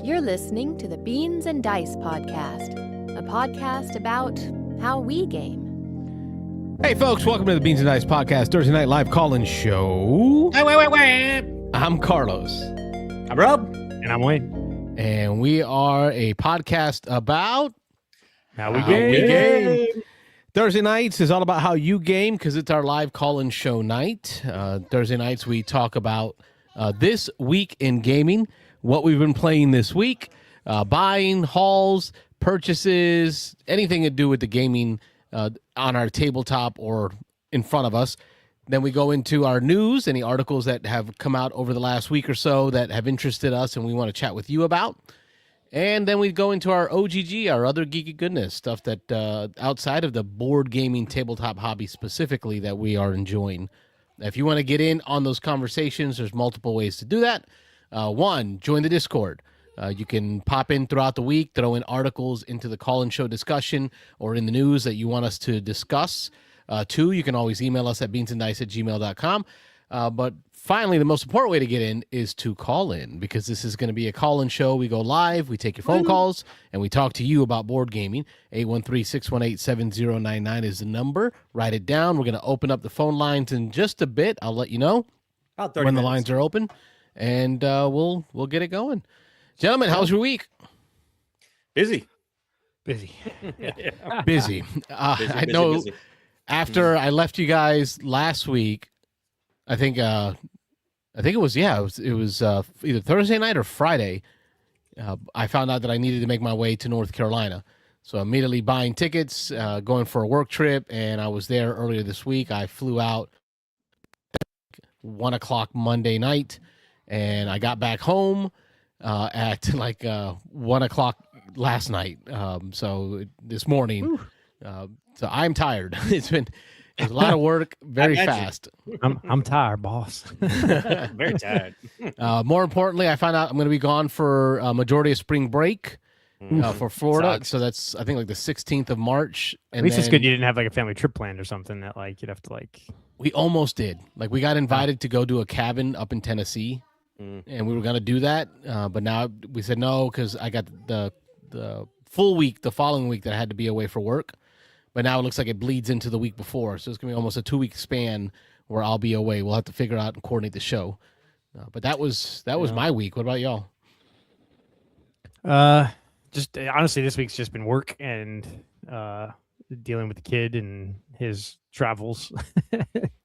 You're listening to the Beans and Dice podcast, a podcast about how we game. Hey, folks, welcome to the Beans and Dice podcast, Thursday night live call-in show. Wait. I'm Carlos. I'm Rob. And I'm Wayne. And we are a podcast about How we game. Thursday nights is all about how you game because it's our live call-in show night. Thursday nights we talk about this week in gaming, what we've been playing this week, buying, hauls, purchases, anything to do with the gaming on our tabletop or in front of us. Then we go into our news, any articles that have come out over the last week or so that have interested us and we want to chat with you about. And then we go into our OGG, our other geeky goodness, stuff that outside of the board gaming tabletop hobby specifically that we are enjoying. If you want to get in on those conversations, there's multiple ways to do that. One, join the Discord. You can pop in throughout the week, throw in articles into the call-in show discussion or in the news that you want us to discuss. Two, you can always email us at beansanddice@gmail.com. But finally, the most important way to get in is to call in because this is going to be a call-in show. We go live, we take your phone calls, and we talk to you about board gaming. 813-618-7099 is the number. Write it down. We're going to open up the phone lines in just a bit. I'll let you know About 30 when the minutes. lines are open, and we'll get it going. Gentlemen, how was your week? Busy. Busy. Busy, I know busy. after I left you guys last week, I think it was either Thursday night or Friday. I found out that I needed to make my way to North Carolina. So immediately buying tickets, going for a work trip, and I was there earlier this week. I flew out 1:00 Monday night, and I got back home at 1:00 last night. So this morning, so I'm tired. It's a lot of work, very fast. I'm tired, boss. Very tired. More importantly, I found out I'm going to be gone for a majority of spring break for Florida. Sucks. So that's, I think, like the 16th of March. At least it's good you didn't have like a family trip planned or something that like you'd have to like. We almost did. Like we got invited to go to a cabin up in Tennessee, and we were going to do that. But now we said no because I got the full week, the following week that I had to be away for work. But now it looks like it bleeds into the week before. So it's going to be almost a 2-week span where I'll be away. We'll have to figure out and coordinate the show. But that was my week. What about y'all? Just honestly, this week's just been work and dealing with the kid and his travels.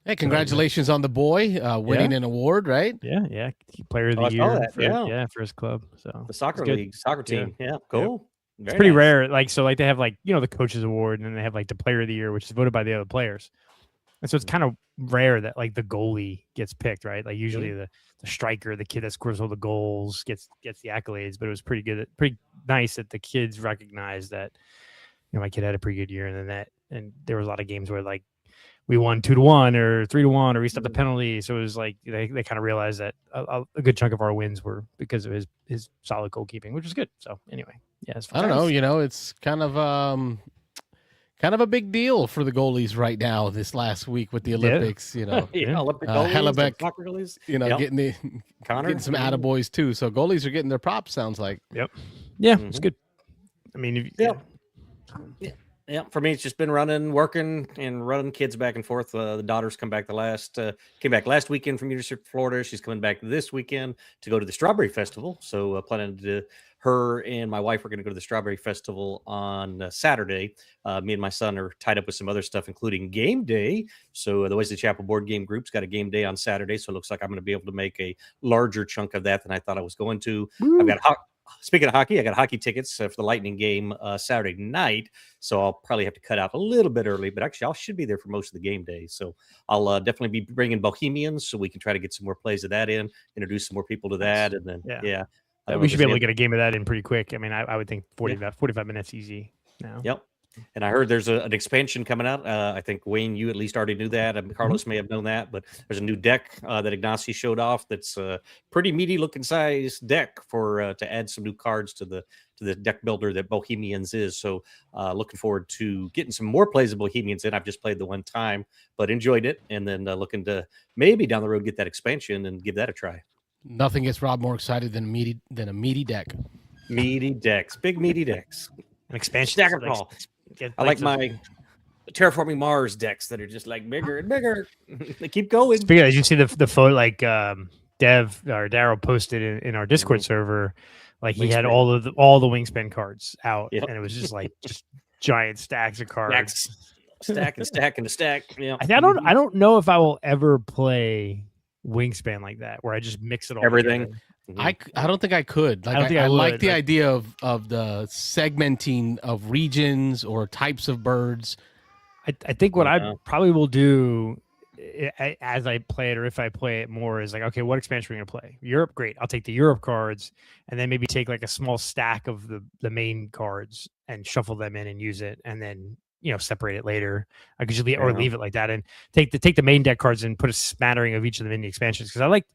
Hey, congratulations on the boy winning an award, right? Yeah. Player of Oh, I the saw year. that, For his club. So The soccer it's good. league, soccer team. Yeah, cool. It's pretty rare. Like, so like they have like, the coach's award and then they have like the player of the year, which is voted by the other players. And so it's kind of rare that like the goalie gets picked, right? Like usually the striker, the kid that scores all the goals gets the accolades, but it was pretty nice that the kids recognized that, my kid had a pretty good year. And there was a lot of games where like we won 2-1 or 3-1 or we stopped the penalty. So it was like, they kind of realized that a good chunk of our wins were because of his solid goalkeeping, which was good. So anyway, yeah, it's I don't know. It's kind of a big deal for the goalies right now this last week with the Olympics, Olympic goalies, Hellebuck, soccer goalies. getting Connor, some attaboys too. So goalies are getting their props, sounds like. Yep. Yeah, it's good. I mean, Yeah, for me, it's just been working, and running kids back and forth. The daughters came back last weekend from University of Florida. She's coming back this weekend to go to the Strawberry Festival. So planning to her and my wife are going to go to the Strawberry Festival on Saturday. Me and my son are tied up with some other stuff, including game day. So the Wesley Chapel board game group's got a game day on Saturday. So it looks like I'm going to be able to make a larger chunk of that than I thought I was going to. I've got Speaking of hockey, I got hockey tickets for the Lightning game Saturday night, so I'll probably have to cut out a little bit early, but actually I should be there for most of the game day. So I'll definitely be bringing Bohemians so we can try to get some more plays of that in, introduce some more people to that, and then, we should be able to get a game of that in pretty quick. I mean, I would think 45 minutes easy now. Yep. And I heard there's an expansion coming out. I think, Wayne, you at least already knew that. Carlos may have known that, but there's a new deck that Ignacy showed off that's a pretty meaty looking size deck for to add some new cards to the deck builder that Bohemians is. So looking forward to getting some more plays of Bohemians in. I've just played the one time, but enjoyed it. And then looking to maybe down the road get that expansion and give that a try. Nothing gets Rob more excited than a meaty deck. Meaty decks, big meaty decks. An expansion. Stack 'em all. I like my Terraforming Mars decks that are just like bigger and bigger. They keep going. Speaking of, did you see the photo like Dev or Daryl posted in our Discord server? Like he had Wingspan. all the Wingspan cards out, Yep. and it was just like just giant stacks of cards. Stack and stack and stack. Yeah. I don't know if I will ever play Wingspan like that, where I just mix it all Everything. together. I don't think I could. Like, I don't think I like would, the like- idea of the segmenting of regions or types of birds. I think what Yeah. I probably will do as I play it, or if I play it more, is like, okay, what expansion are we gonna play? Europe, great. I'll take the Europe cards, and then maybe take like a small stack of the main cards and shuffle them in and use it, and then separate it later. I could just leave it like that, and take the main deck cards and put a smattering of each of them in the expansions, because I like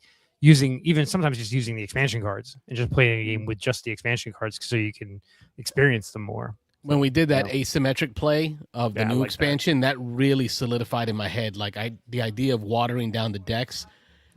sometimes just using the expansion cards and just playing a game with just the expansion cards so you can experience them more. When we did that asymmetric play of the Yeah, I new like expansion, that really solidified in my head. Like the idea of watering down the decks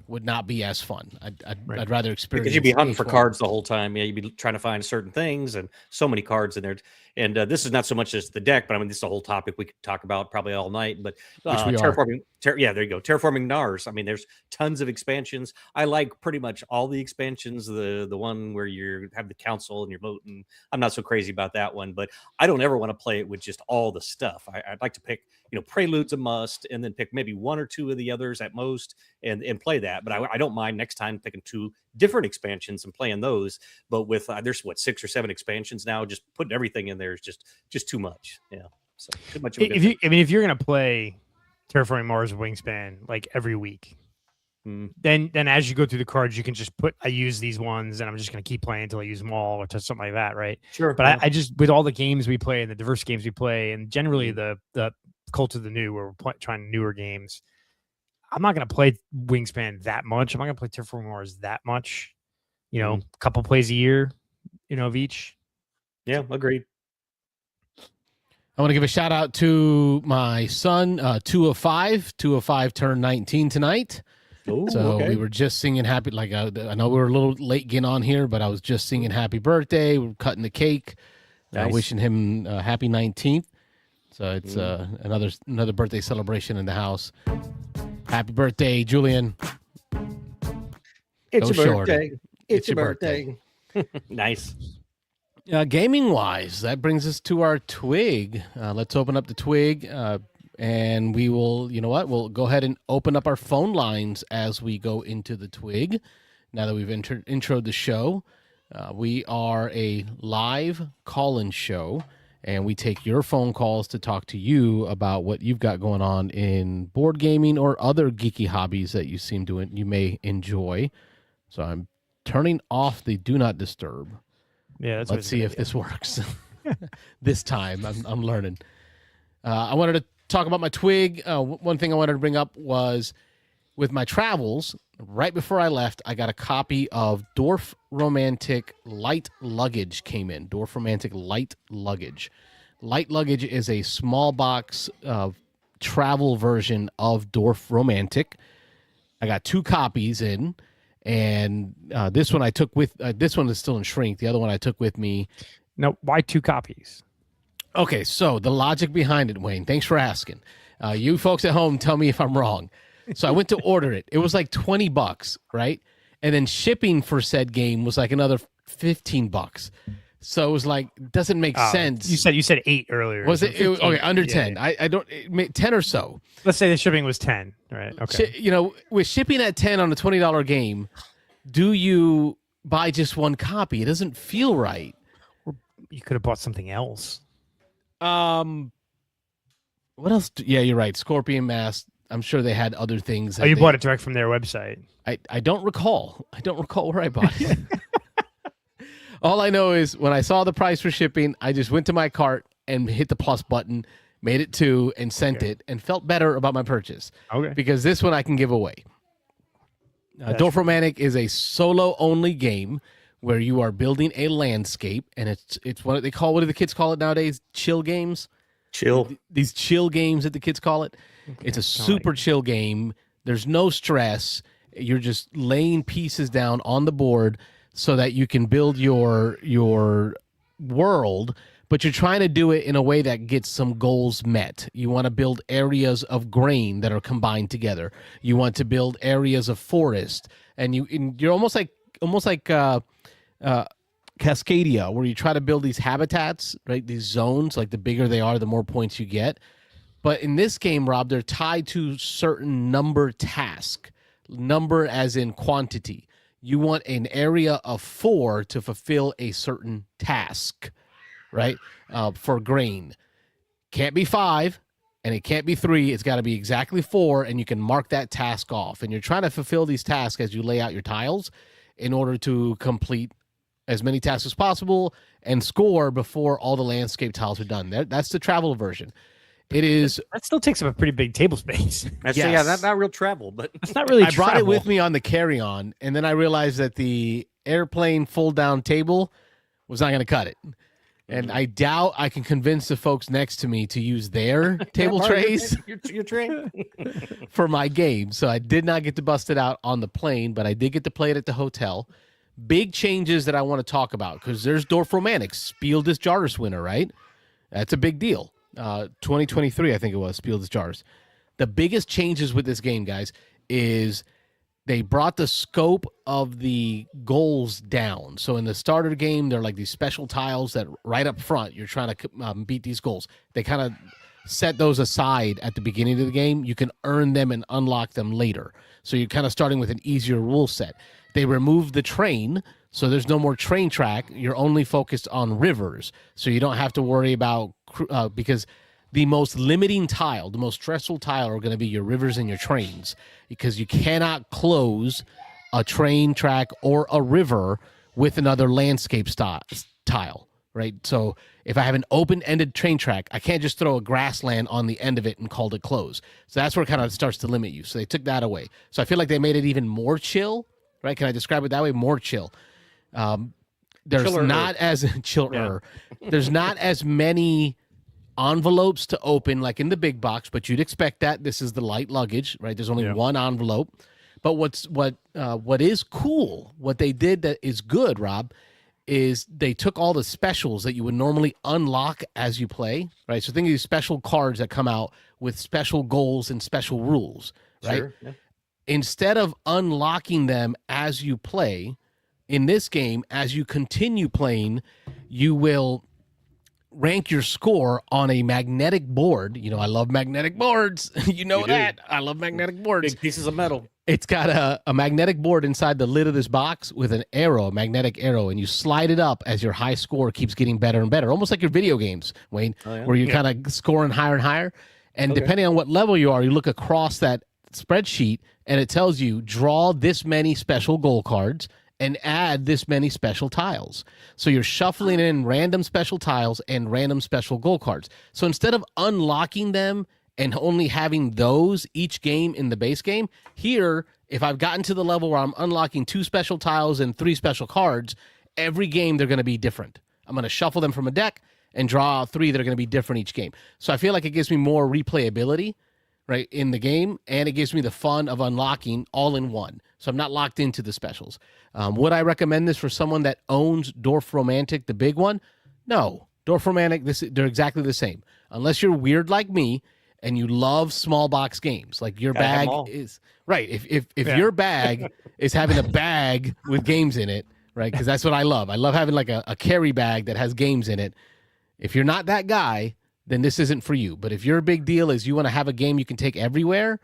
would not be as fun. I'd rather experience Because you'd be hunting for each one. cards the whole time. Yeah, you'd be trying to find certain things, and so many cards in there. And this is not so much as the deck, but I mean, this is a whole topic we could talk about probably all night. But Which we are. terraforming, yeah, there you go. Terraforming Nars. I mean, there's tons of expansions. I like pretty much all the expansions. The one where you have the council and you're voting. I'm not so crazy about that one, but I don't ever want to play it with just all the stuff. I'd like to pick, Prelude's a must, and then pick maybe one or two of the others at most, and play that. But I don't mind next time picking two different expansions and playing those. But with there's 6 or 7 expansions now, just putting everything in there is just too much. Yeah, so too much. If you're gonna play Terraforming Mars Wingspan like every week, then as you go through the cards, you can just I use these ones, and I'm just gonna keep playing until I use them all, or something like that, right? Sure. But I just, with all the games we play and the diverse games we play, and generally the Cult of the New, where we're trying newer games, I'm not going to play Wingspan that much. I'm not going to play Terraforming Mars that much. A couple plays a year, of each. Yeah, agreed. I want to give a shout out to my son, 2 of 5. 2 of 5 turned 19 tonight. Ooh, So okay. we were just singing happy. Like I know we were a little late getting on here, but I was just singing happy birthday. We're cutting the cake, Nice. wishing him happy 19th. So it's another birthday celebration in the house. Happy birthday, Julian. It's Go your shorty. birthday. It's your birthday. birthday. Nice. Gaming wise, that brings us to our twig. Let's open up the twig, and we will. You know what? We'll go ahead and open up our phone lines as we go into the twig. Now that we've introed the show, we are a live call-in show, and we take your phone calls to talk to you about what you've got going on in board gaming or other geeky hobbies that you may enjoy. So I'm turning off the do not disturb. Yeah, Let's see if this works. This time, I'm learning. I wanted to talk about my twig. One thing I wanted to bring up was with my travels. Right before I left, I got a copy of Dwarf Romantic Light Luggage came in. Dwarf Romantic Light Luggage. Light Luggage is a small box travel version of Dwarf Romantic. I got 2 copies in. And this one I took with this one is still in shrink. The other one I took with me. No, why 2 copies? Okay, so the logic behind it, Wayne. Thanks for asking. You folks at home, tell me if I'm wrong. So I went to order it. It was like $20, right? And then shipping for said game was like another $15. So it was like doesn't make sense. You said 8 earlier. Was it? So 15. Okay, under 10. Yeah. I don't 10 or so. Let's say the shipping was 10. Right. Okay. With shipping at 10 on a $20 game, do you buy just one copy? It doesn't feel right. You could have bought something else. What else? Yeah, you're right. Scorpion Mask. I'm sure they had other things. You bought it direct from their website. I don't recall. I don't recall where I bought it. All I know is when I saw the price for shipping, I just went to my cart and hit the plus button, made it 2, and sent it, and felt better about my purchase. Okay. Because this one I can give away. Dwarf Romantic is a solo-only game where you are building a landscape, and it's what they call. What do the kids call it nowadays? Chill games. Chill. These chill games that the kids call it. It's a super chill game. There's no stress. You're just laying pieces down on the board, so that you can build your world, but you're trying to do it in a way that gets some goals met. You want to build areas of grain that are combined together. You want to build areas of forest, and you're almost like Cascadia, where you try to build these habitats, right? These zones, like the bigger they are, the more points you get. But in this game, Rob, they're tied to certain number task, number as in quantity. You want an area of 4 to fulfill a certain task, right? For grain. Can't be 5 and it can't be 3. It's got to be exactly 4, and you can mark that task off. And you're trying to fulfill these tasks as you lay out your tiles in order to complete as many tasks as possible and score before all the landscape tiles are done. That's the travel version. It is. That still takes up a pretty big table space. That's Yes. Yeah, that's not real travel, but It's not really. I brought it with me on the carry-on, and then I realized that the airplane fold-down table was not going to cut it. And I doubt I can convince the folks next to me to use their table trays Your tray. for my game. So I did not get to bust it out on the plane, but I did get to play it at the hotel. Big changes that I want to talk about, because there's Dorf Romantic, Spiel des Jahres winner, right? That's a big deal. 2023, I think it was, Spiel des Jahres. The biggest changes with this game, guys, is they brought the scope of the goals down. So in the starter game, they're like these special tiles that right up front, you're trying to beat these goals. They kind of set those aside at the beginning of the game. You can earn them and unlock them later. So you're kind of starting with an easier rule set. They removed the train, so there's no more train track. You're only focused on rivers, so you don't have to worry about because the most limiting tile, the most stressful tile are going to be your rivers and your trains, because you cannot close a train track or a river with another landscape tile, right? So if I have an open-ended train track, I can't just throw a grassland on the end of it and call it close. So that's where it kind of starts to limit you. So they took that away. So I feel like they made it even more chill, right? Can I describe it that way? More chill. There's Chiller. not as chiller. Yeah. There's not as many envelopes to open like in the big box, but you'd expect that. This is the light luggage, right? There's only one envelope. But what is cool, what they did that is good, Rob, is they took all the specials that you would normally unlock as you play, right? So think of these special cards that come out with special goals and special rules, right? Sure, yeah. Instead of unlocking them as you play, in this game, as you continue playing, you will rank your score on a magnetic board. You know, I love magnetic boards. You know that. I love magnetic boards. Big pieces of metal. It's got a magnetic board inside the lid of this box with an arrow, a magnetic arrow, and you slide it up as your high score keeps getting better and better, almost like your video games, Wayne, where you're kind of scoring higher and higher. And depending on what level you are, you look across that spreadsheet, and it tells you draw this many special goal cards and add this many special tiles. So you're shuffling in random special tiles and random special goal cards. So instead of unlocking them and only having those each game in the base game, here, if I've gotten to the level where I'm unlocking 2 special tiles and 3 special cards, every game they're going to be different. I'm going to shuffle them from a deck and draw 3 that are going to be different each game. So I feel like it gives me more replayability, right, in the game, and it gives me the fun of unlocking all in one. So I'm not locked into the specials. Would I recommend this for someone that owns Dorf Romantic, the big one? No. Dorf Romantic, they're exactly the same. Unless you're weird like me and you love small box games, like your bag is right. If your bag is having a bag with games in it, right? Because that's what I love. I love having like a carry bag that has games in it. If you're not that guy, then this isn't for you. But if your big deal is you want to have a game you can take everywhere,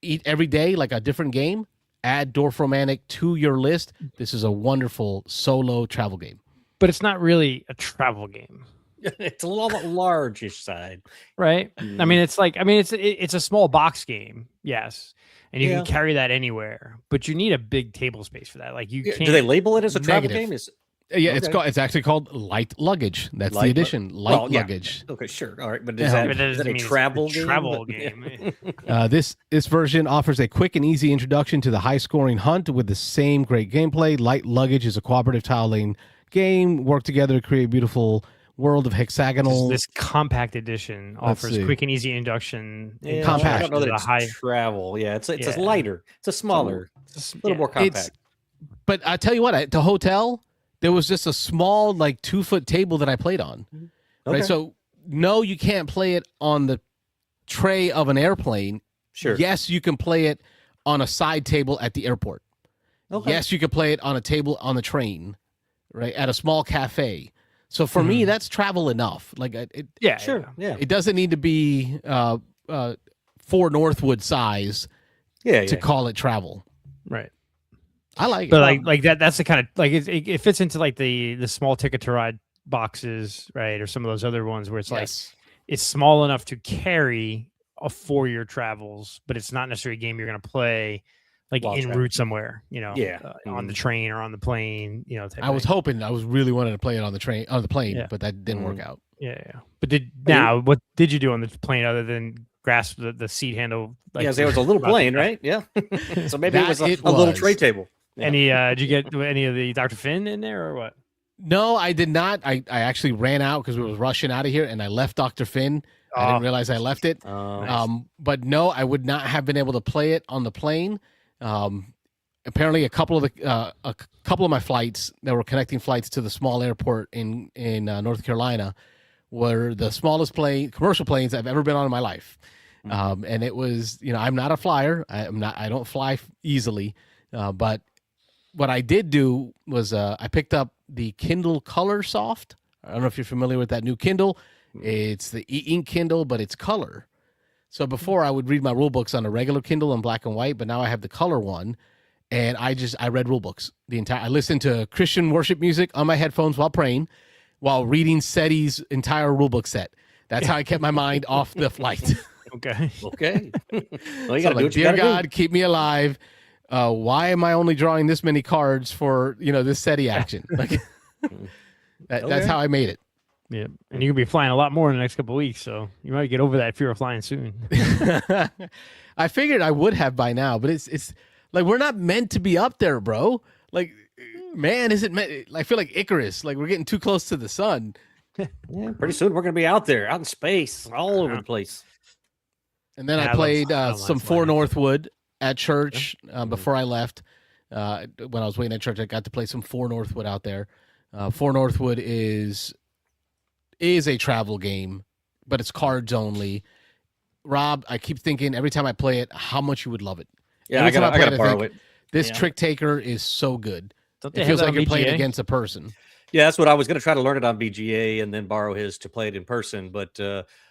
eat every day, like a different game, add Dorf Romantic to your list. This is a wonderful solo travel game. But it's not really a travel game. It's a little bit large-ish side, right? I mean, it's a small box game, yes, and you can carry that anywhere. But you need a big table space for that. Like you can't. Do they label it as a travel game? Yeah, it's actually called light luggage. That's the edition, light luggage. Okay, sure, all right, but is that a travel game? Travel game. This version offers a quick and easy introduction to the high-scoring hunt with the same great gameplay. Light luggage is a cooperative tile laying game. Work together to create a beautiful world of hexagonal. This compact edition offers quick and easy induction. Compact. I don't know that it's travel. Yeah, it's lighter. It's a smaller. It's a little more compact. But I tell you what, at the hotel, there was just a small, like 2-foot table that I played on. Okay. Right. So no, you can't play it on the tray of an airplane. Sure. Yes, you can play it on a side table at the airport. Okay. Yes, you can play it on a table on the train, right, at a small cafe. So for me, that's travel enough. Like Sure. Yeah. it doesn't need to be 4 Northwood size to call it travel. Right. I like it. But like that. That's the kind of like it fits into like the small ticket to ride boxes, right, or some of those other ones where it's like it's small enough to carry for your travels, but it's not necessarily a game you're going to play like While en traveling. route somewhere, on the train or on the plane, I was hoping, I was really wanting to play it on the plane, but that didn't work out. Yeah. But what did you do on the plane other than grasp the seat handle? Like, there was a little plane, right? Yeah. So maybe it was a little tray table. Yeah. Any did you get any of the Dr. Finn in there or what? No, I did not. I actually ran out because we was rushing out of here, and I left Dr. Finn. I didn't realize I left it. Nice. But no, I would not have been able to play it on the plane. Apparently, a couple of my flights that were connecting flights to the small airport in North Carolina were the smallest commercial planes I've ever been on in my life. And it was, I'm not a flyer. I don't fly easily. But what I did do was I picked up the Kindle Color Soft. I don't know if you're familiar with that new Kindle. It's the e-ink Kindle, but it's color. So before I would read my rule books on a regular Kindle in black and white, but now I have the color one, and I read rule books I listened to Christian worship music on my headphones while praying, while reading SETI's entire rule book set. That's how I kept my mind off the flight. Okay. Well, you got to do what you Dear got God, to do. keep me alive. Why am I only drawing this many cards for this SETI action? Like that's how I made it. Yeah, and you're gonna be flying a lot more in the next couple of weeks, so you might get over that fear of flying soon. I figured I would have by now, but it's like we're not meant to be up there, bro. Like, man, is it meant? I feel like Icarus. Like we're getting too close to the sun. Yeah, pretty soon we're gonna be out there, out in space, all over the place. And then I played some 4 Northwood at church before I left. When I was waiting at church, I got to play some 4 Northwood out there. 4 Northwood is a travel game, but it's cards only. Rob, I keep thinking every time I play it, how much you would love it. Yeah, I gotta borrow it. This trick taker is so good. It feels like you're playing against a person. Yeah, that's what I was going to try to learn it on BGA and then borrow his to play it in person. But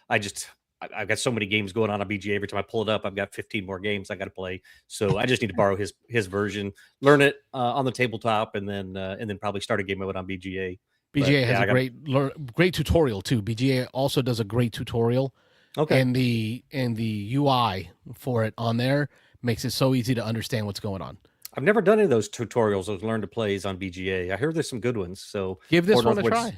I've got so many games going on BGA. Every time I pull it up, I've got 15 more games I got to play. So I just need to borrow his version, learn it on the tabletop, and then probably start a game of it on BGA. BGA has a great tutorial too. BGA also does a great tutorial. Okay. And the UI for it on there makes it so easy to understand what's going on. I've never done any of those tutorials. Those learn to plays on BGA. I heard there's some good ones. So give this one a try.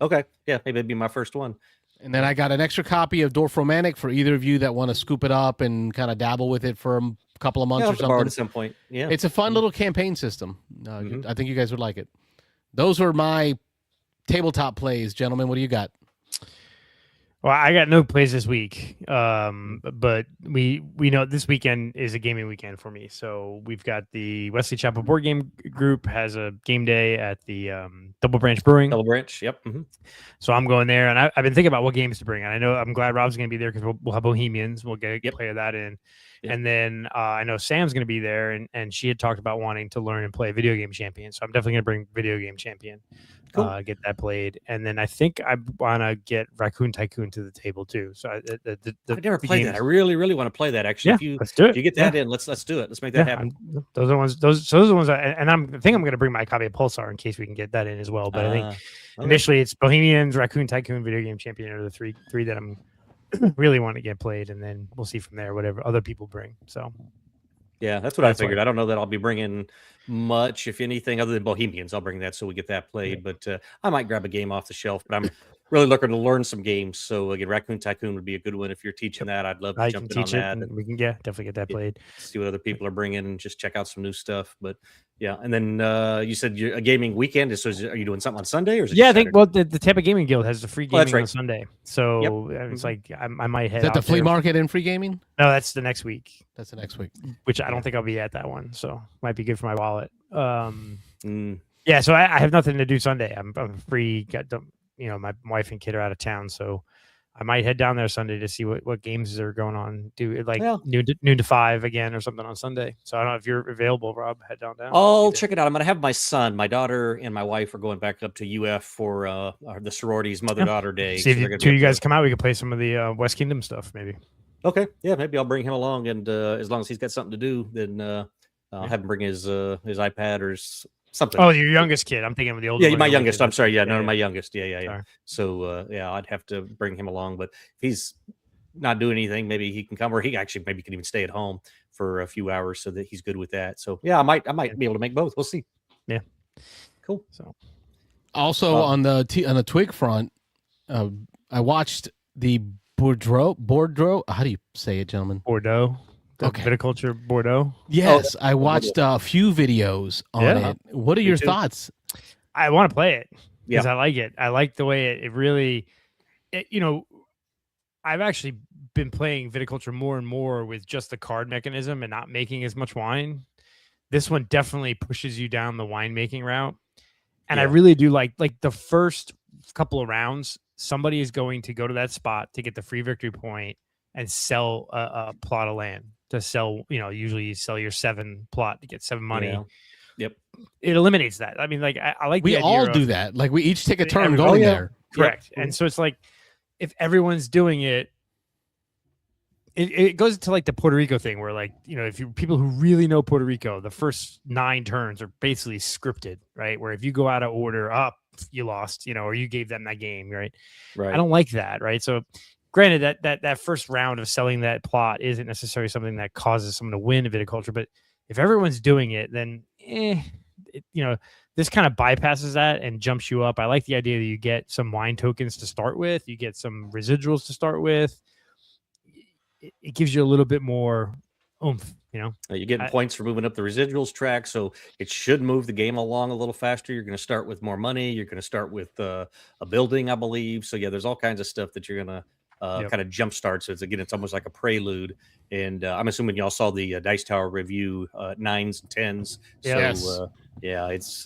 Okay. Yeah, maybe it'd be my first one. And then I got an extra copy of Dorf Romantic for either of you that want to scoop it up and kind of dabble with it for a couple of months or something. At some point. Yeah. It's a fun little campaign system. I think you guys would like it. Those were my tabletop plays, gentlemen. What do you got? Well, I got no plays this week, but we know this weekend is a gaming weekend for me. So we've got the Wesley Chapel Board Game Group has a game day at the Double Branch Brewing. Double Branch, yep. Mm-hmm. So I'm going there, and I've been thinking about what games to bring. And I'm glad Rob's going to be there because we'll have Bohemians. We'll get play of that in. Yep. And then I know Sam's going to be there, and she had talked about wanting to learn and play Video Game Champion. So I'm definitely going to bring Video Game Champion. Cool. Get that played, and then I think I want to get Raccoon Tycoon to the table too. So I've never played that. I really, really want to play that. Actually, let's do it. If you get that in, let's do it. Let's make that happen. Those are the ones. Those are the ones. I think I'm going to bring my copy of Pulsar in case we can get that in as well. But I think initially it's Bohemians, Raccoon Tycoon, Video Game Champion are the three that I'm really want to get played, and then we'll see from there whatever other people bring. So. Yeah, that's what I figured. I don't know that I'll be bringing much, if anything, other than Bohemians. I'll bring that so we get that played. But I might grab a game off the shelf. But I'm really looking to learn some games. So again, Raccoon Tycoon would be a good one if you're teaching that. I'd love to I jump can in on teach it, that. and we can definitely get that played. See what other people are bringing and just check out some new stuff. But yeah, and then you said a gaming weekend. So are you doing something on Sunday or is it Yeah, I just think. Saturday? Well, the Tampa Gaming Guild has the free Oh, that's gaming on right. Sunday, so it's Mhm. like I might head. Is that the out flea there. market and free gaming? No, that's the next week, That's the next week. which I don't think I'll be at that one, so might be good for my wallet. Mm. Yeah, so I have nothing to do Sunday. I'm free. My wife and kid are out of town, so I might head down there Sunday to see what games are going on. Do it like Yeah. noon to 5 again or something on Sunday. So I don't know if you're available, Rob. Head down. I'll check it out. I'm going to have my son, my daughter, and my wife are going back up to UF for the sororities Mother-Daughter Day. See if they're gonna two be of you up guys come out, we can play some of the West Kingdom stuff, maybe. Okay, yeah, maybe I'll bring him along, and as long as he's got something to do, then I'll have him bring his iPad or something. Oh, your youngest kid. I'm thinking of the older. Yeah, my youngest. I'm sorry. Yeah, no, yeah. my youngest. Yeah. Sorry. So I'd have to bring him along, but if he's not doing anything, maybe he can come, or he actually maybe can even stay at home for a few hours so that he's good with that. So yeah, I might be able to make both. We'll see. Yeah, cool. So Also on the Twig front, I watched the Bordeaux. How do you say it, gentlemen? Bordeaux. Okay. Viticulture Bordeaux. Yes, I watched a few videos on it. What are your thoughts? I want to play it because Yeah. I like it. I like the way it really, I've actually been playing viticulture more and more with just the card mechanism and not making as much wine. This one definitely pushes you down the winemaking route. And I really do like the first couple of rounds, somebody is going to go to that spot to get the free victory point and sell a plot of land to sell, usually you sell your 7 plot to get 7 money. Yeah. Yep. It eliminates that. I mean, like I like We the idea all of, do that. Like we each take a turn Oh, going yeah. there. correct. Yep. And so it's like if everyone's doing it, it goes to like the Puerto Rico thing where like, if you people who really know Puerto Rico, the first 9 turns are basically scripted, right? Where if you go out of order up, you lost, or you gave them that game, right? Right. I don't like that, right? So granted that first round of selling that plot isn't necessarily something that causes someone to win in viticulture, but if everyone's doing it, then this kind of bypasses that and jumps you up. I like the idea that you get some wine tokens to start with, you get some residuals to start with. It gives you a little bit more oomph, You're getting points for moving up the residuals track, so it should move the game along a little faster. You're going to start with more money. You're going to start with a building, I believe. So yeah, there's all kinds of stuff that you're going to kind of jumpstart. So it's almost like a prelude. And I'm assuming y'all saw the Dice Tower review, 9s and 10s. So Yes.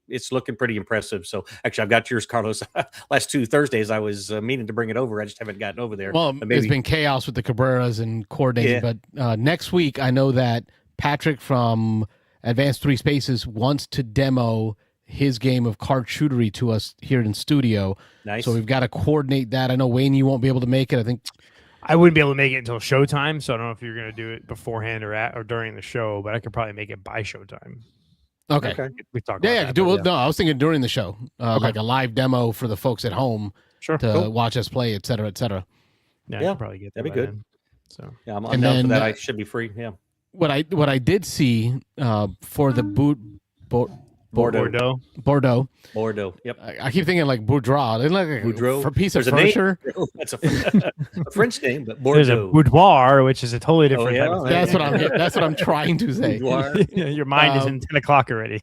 It's looking pretty impressive. So actually, I've got yours, Carlos. Last 2 Thursdays, I was meaning to bring it over. I just haven't gotten over there. Well, But maybe it's been chaos with the Cabreras and coordinating. But next week, I know that Patrick from Advanced 3 Spaces wants to demo his game of card shootery to us here in studio. nice. So we've got to coordinate that. I know, Wayne, you won't be able to make it. I think I wouldn't be able to make it until showtime, so I don't know if you're going to do it beforehand or during the show, but I could probably make it by showtime. Okay. We talked about Yeah, that, do but it. No, I was thinking during the show, like a live demo for the folks at home Sure. to watch us play, et cetera, et cetera. Yeah, I Yeah, could probably get that'd that be by good. then. So Yeah, I'm And down for then, that. I should be free. Yeah. What I did see for the Bordeaux. Bordeaux. Yep. I keep thinking like Boudreaux. Isn't like Boudreaux. a piece of There's a name. furniture. That's a French name, but there's a Bordeaux. boudoir, which is a totally different type yeah? of That's thing. what I'm trying to say. Boudoir. Your mind is in 10 o'clock already.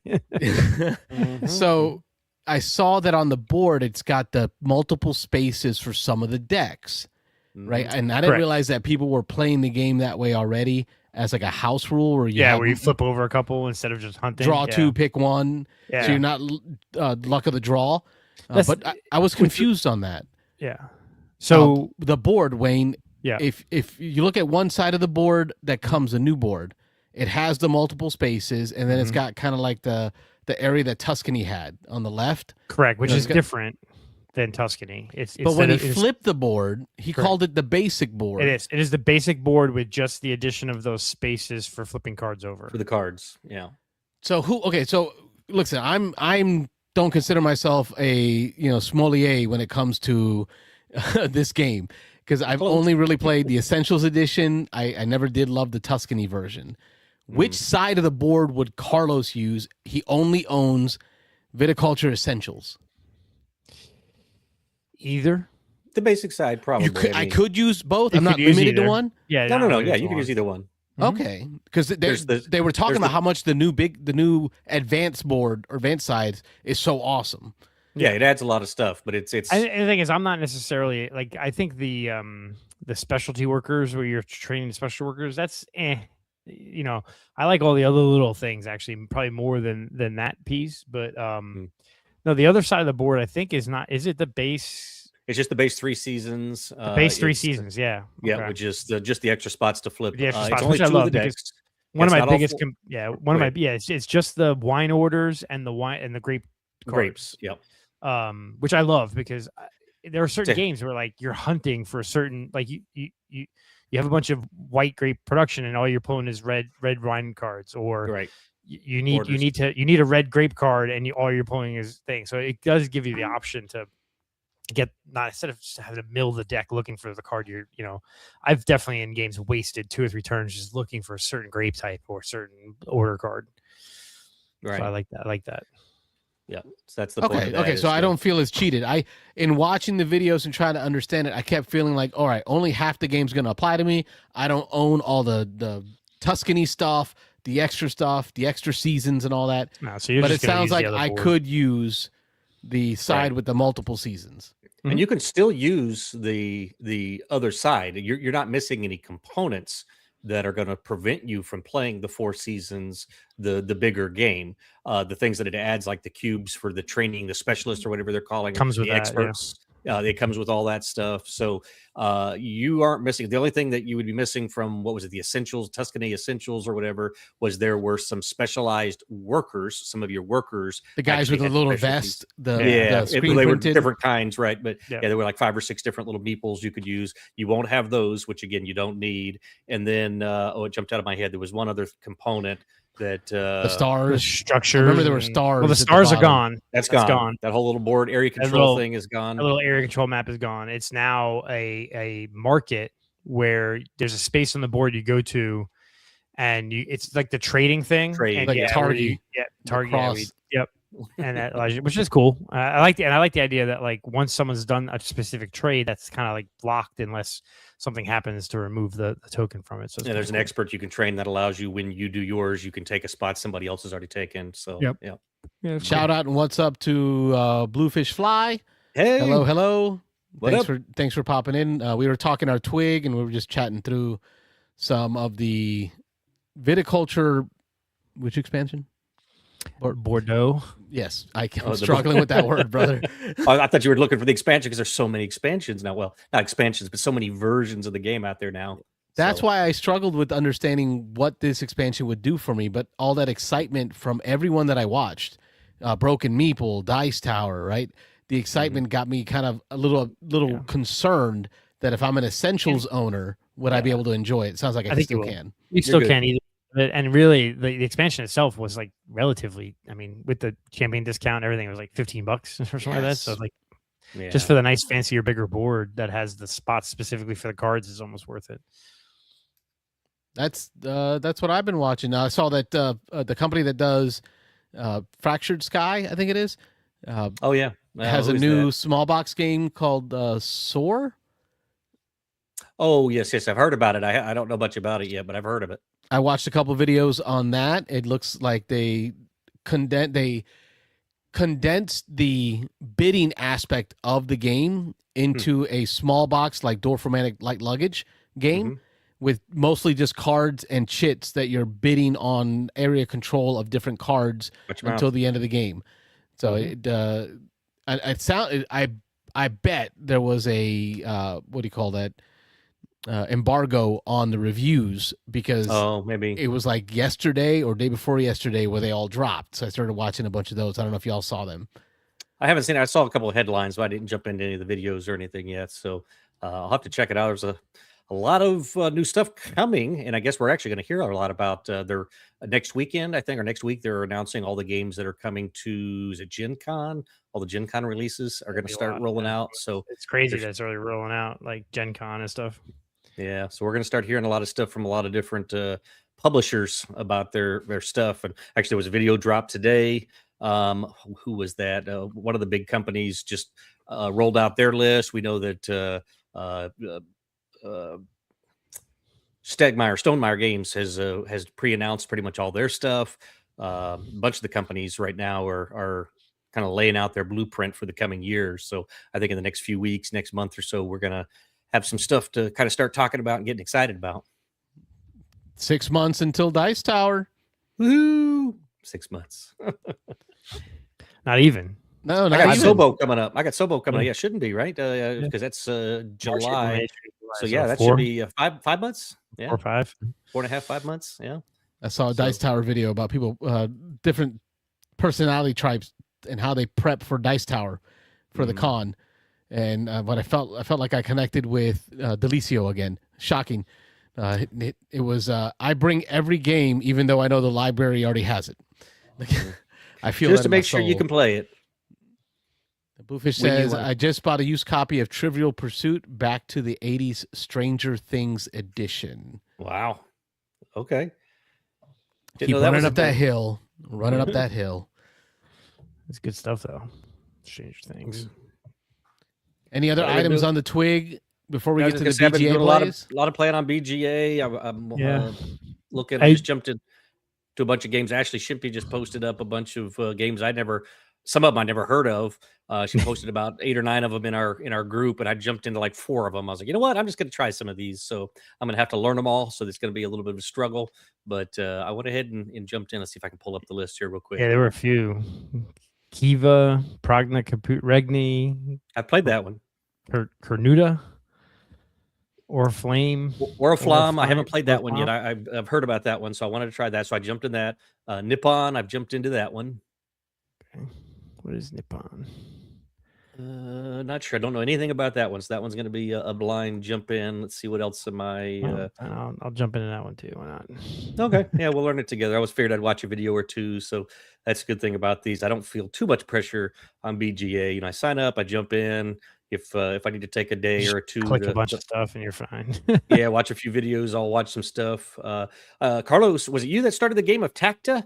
So I saw that on the board, it's got the multiple spaces for some of the decks, right? And I didn't Correct. realize that people were playing the game that way already as like a house rule where you have where you flip over a couple instead of just hunting. draw Yeah. 2, pick 1. Yeah. So you're not luck of the draw. That's- But I was confused on that. Yeah. So The board, Wayne, yeah. if you look at one side of the board that comes a new board, it has the multiple spaces, and then it's got kind of like the area that Tuscany had on the left. Correct, which Yeah. is different than Tuscany. It's But when he instead of- flipped the board, he Correct. called it the basic board. it is. It is the basic board with just the addition of those spaces for flipping cards over. For the cards. Yeah. So so listen, I'm don't consider myself a sommelier when it comes to this game because I've only really played the Essentials edition. I never did love the Tuscany version. Which side of the board would Carlos use? He only owns Viticulture Essentials. Either. The basic side, probably. I could use both. You I'm not could use limited to either. one. Yeah. No. not Yeah, limited to you can one. use either one. Mhm. Okay, because There's they were talking there's about the- how much the new advanced board or advanced sides is so awesome. Yeah, it adds a lot of stuff, but it's And the thing is, I'm not necessarily like, I think the specialty workers where you're training special workers, that's you know, I like all the other little things actually, probably more than that piece. But no, the other side of the board, I think, is it the base? It's just the base 3 seasons. The base 3 it's- seasons, yeah. Yeah, Okay. which is just the extra spots to flip. The extra It's spots, only which I 2 love of the because decks. one It's of my not all biggest, it's just the wine orders and the wine and the grape cards. grapes. Yep. Which I love because there are certain Same. games where like you're hunting for a certain, like you have a bunch of white grape production and all you're pulling is red wine cards, or Right. you need Orders. a red grape card and all you're pulling is things. So it does give you the option to get, not instead of just having to mill the deck looking for the card I've definitely in games wasted 2 or 3 turns just looking for a certain grape type or a certain order card. Right. So I like that. Yeah. So that's the point. Okay, of that okay. is So I that- don't feel as cheated. In watching the videos and trying to understand it, I kept feeling like, all right, only half the game's going to apply to me. I don't own all the Tuscany stuff, the extra seasons and all that. No, so you're But it just gonna sounds use the like other I board. could use the side with the multiple seasons. And you can still use the other side. You're not missing any components that are going to prevent you from playing the 4 seasons, the bigger game, the things that it adds, like the cubes for the training, the specialist or whatever they're calling Comes them, with the that, experts. It comes with all that stuff. So you aren't missing. The only thing that you would be missing from, what was it, the Essentials, Tuscany Essentials or whatever, was there were some specialized workers, some of your workers. The guys with the actually had little specialties. vest, the screen they were printed. different kinds, right? But Yeah. there were like 5 or 6 different little meeples you could use. You won't have those, which again you don't need. And then it jumped out of my head. There was one other component that the The stars. structure. remember there were stars Well, the at the stars are bottom. gone. that's That's gone. gone. That whole little board area control little- thing is gone. A little area control map is gone. It's now a market where there's a space on the board you go to, and it's like the trading thing. Trade, and like yeah, Target, where you- yeah, the Target. Yeah, cross. yep. And that allows you, which is cool. I like the idea that like once someone's done a specific trade, that's kind of like blocked unless something happens to remove the token from it. So it's And there's an kinda expert you can train that allows you, when you do yours, you can take a spot somebody else has already taken. So Yep. yeah. cool. Yeah, it's Shout out and what's up to Bluefish Fly. Hey, Hello. What up? Thanks for popping in. We were talking our twig and we were just chatting through some of the viticulture. Which expansion? cool. Bordeaux. Yes, I'm the struggling with that word, brother. I thought you were looking for the expansion because there's so many expansions now. Well, not expansions, but so many versions of the game out there now. That's So, why I struggled with understanding what this expansion would do for me. But all that excitement from everyone that I watched, Broken Meeple, Dice Tower, right? The excitement got me kind of a little Yeah. concerned that if I'm an Essentials owner, would I be able to enjoy it? Sounds like I think still you will. can. You still good. can't either. And really, the expansion itself was like relatively. I mean, with the campaign discount, and everything, it was like $15 or something like that. So Yes. like, yeah. just for the nice, fancier, bigger board that has the spots specifically for the cards is almost worth it. That's what I've been watching. I saw that the company that does Fractured Sky, I think it is, Oh yeah, has a who's new that? small box game called Soar. Oh yes, I've heard about it. I don't know much about it yet, but I've heard of it. I watched a couple videos on that. It looks like they condensed the bidding aspect of the game into a small box like Dorfromantic light luggage game with mostly just cards and chits that you're bidding on area control of different cards Watch your until mouth. the end of the game. So I bet there was a what do you call that? Embargo on the reviews because Oh, maybe. it was like yesterday or day before yesterday where they all dropped. So I started watching a bunch of those. I don't know if y'all saw them. I haven't seen it. I saw a couple of headlines, but I didn't jump into any of the videos or anything yet. So I'll have to check it out. There's a lot of new stuff coming, and I guess we're actually going to hear a lot about their next weekend, I think, or next week. They're announcing all the games that are coming to, is it Gen Con? All the Gen Con releases are going to Be a start lot, rolling yeah. out. So It's crazy There's- that it's already rolling out like Gen Con and stuff. yeah, so we're going to start hearing a lot of stuff from a lot of different publishers about their stuff. And actually, there was a video drop today Who was that? One of the big companies just rolled out their list. We know that Stonemeyer Games has pre-announced pretty much all their stuff. A bunch of the companies right now are kind of laying out their blueprint for the coming years. So I think in the next few weeks, next month or so, we're gonna have some stuff to kind of start talking about and getting excited about. 6 months until Dice Tower. Woo! 6 months. Not even. No, I not got even. Sobo coming up. Yeah, it shouldn't be right because that's July. So yeah, that should be 5 months. Yeah, 4 or 5, 4.5, 5 months. Yeah. I saw a Dice Tower video about people, different personality types, and how they prep for Dice Tower for the con. And what I felt like I connected with Delicio again. Shocking. It was I bring every game, even though I know the library already has it. I feel just that to make sure you can play it. Bluefish says, I just bought a used copy of Trivial Pursuit Back to the 80s Stranger Things edition. Wow. Okay. Keep running up that hill. Running up that hill. It's good stuff, though. Stranger Things. Any other items on the twig before we get to the I've been BGA doing plays? a lot of playing on BGA. I'm looking. I just jumped into a bunch of games. Actually, Shimpy just posted up a bunch of games some of them I never heard of. She posted about 8 or 9 of them in our group, and I jumped into like 4 of them. I was like, you know what? I'm just going to try some of these. So I'm going to have to learn them all. So it's going to be a little bit of a struggle. But I went ahead and jumped in. Let's see if I can pull up the list here real quick. Yeah, there were a few. Kiva, Pragna Kaput Regni. I played that one. Cornuda. Oriflame. Oriflamme. I haven't played that one yet. I've heard about that one, so I wanted to try that. So I jumped in that. Nippon. I've jumped into that one. Okay. What is Nippon? Not sure. I don't know anything about that one. So that one's going to be a blind jump in. Let's see what else am I. I'll jump into that one too. Why not? Okay. Yeah, we'll learn it together. I always figured I'd watch a video or two. So that's a good thing about these. I don't feel too much pressure on BGA. I sign up, I jump in. If I need to take a day or two, click a bunch of stuff and you're fine. Yeah, watch a few videos. I'll watch some stuff. Carlos, was it you that started the game of Tacta?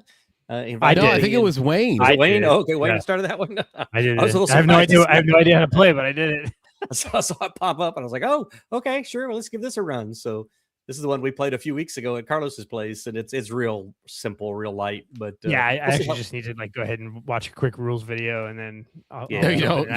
I think it was Wayne. Wayne? Oh, okay, Wayne started that one. I did. I have no idea. I have no idea how to play, but I did it. I saw it pop up, and I was like, "Oh, okay, sure. Well, let's give this a run." So this is the one we played a few weeks ago at Carlos's place, and it's real simple, real light. But yeah, I actually just need to go ahead and watch a quick rules video, and then no, you don't.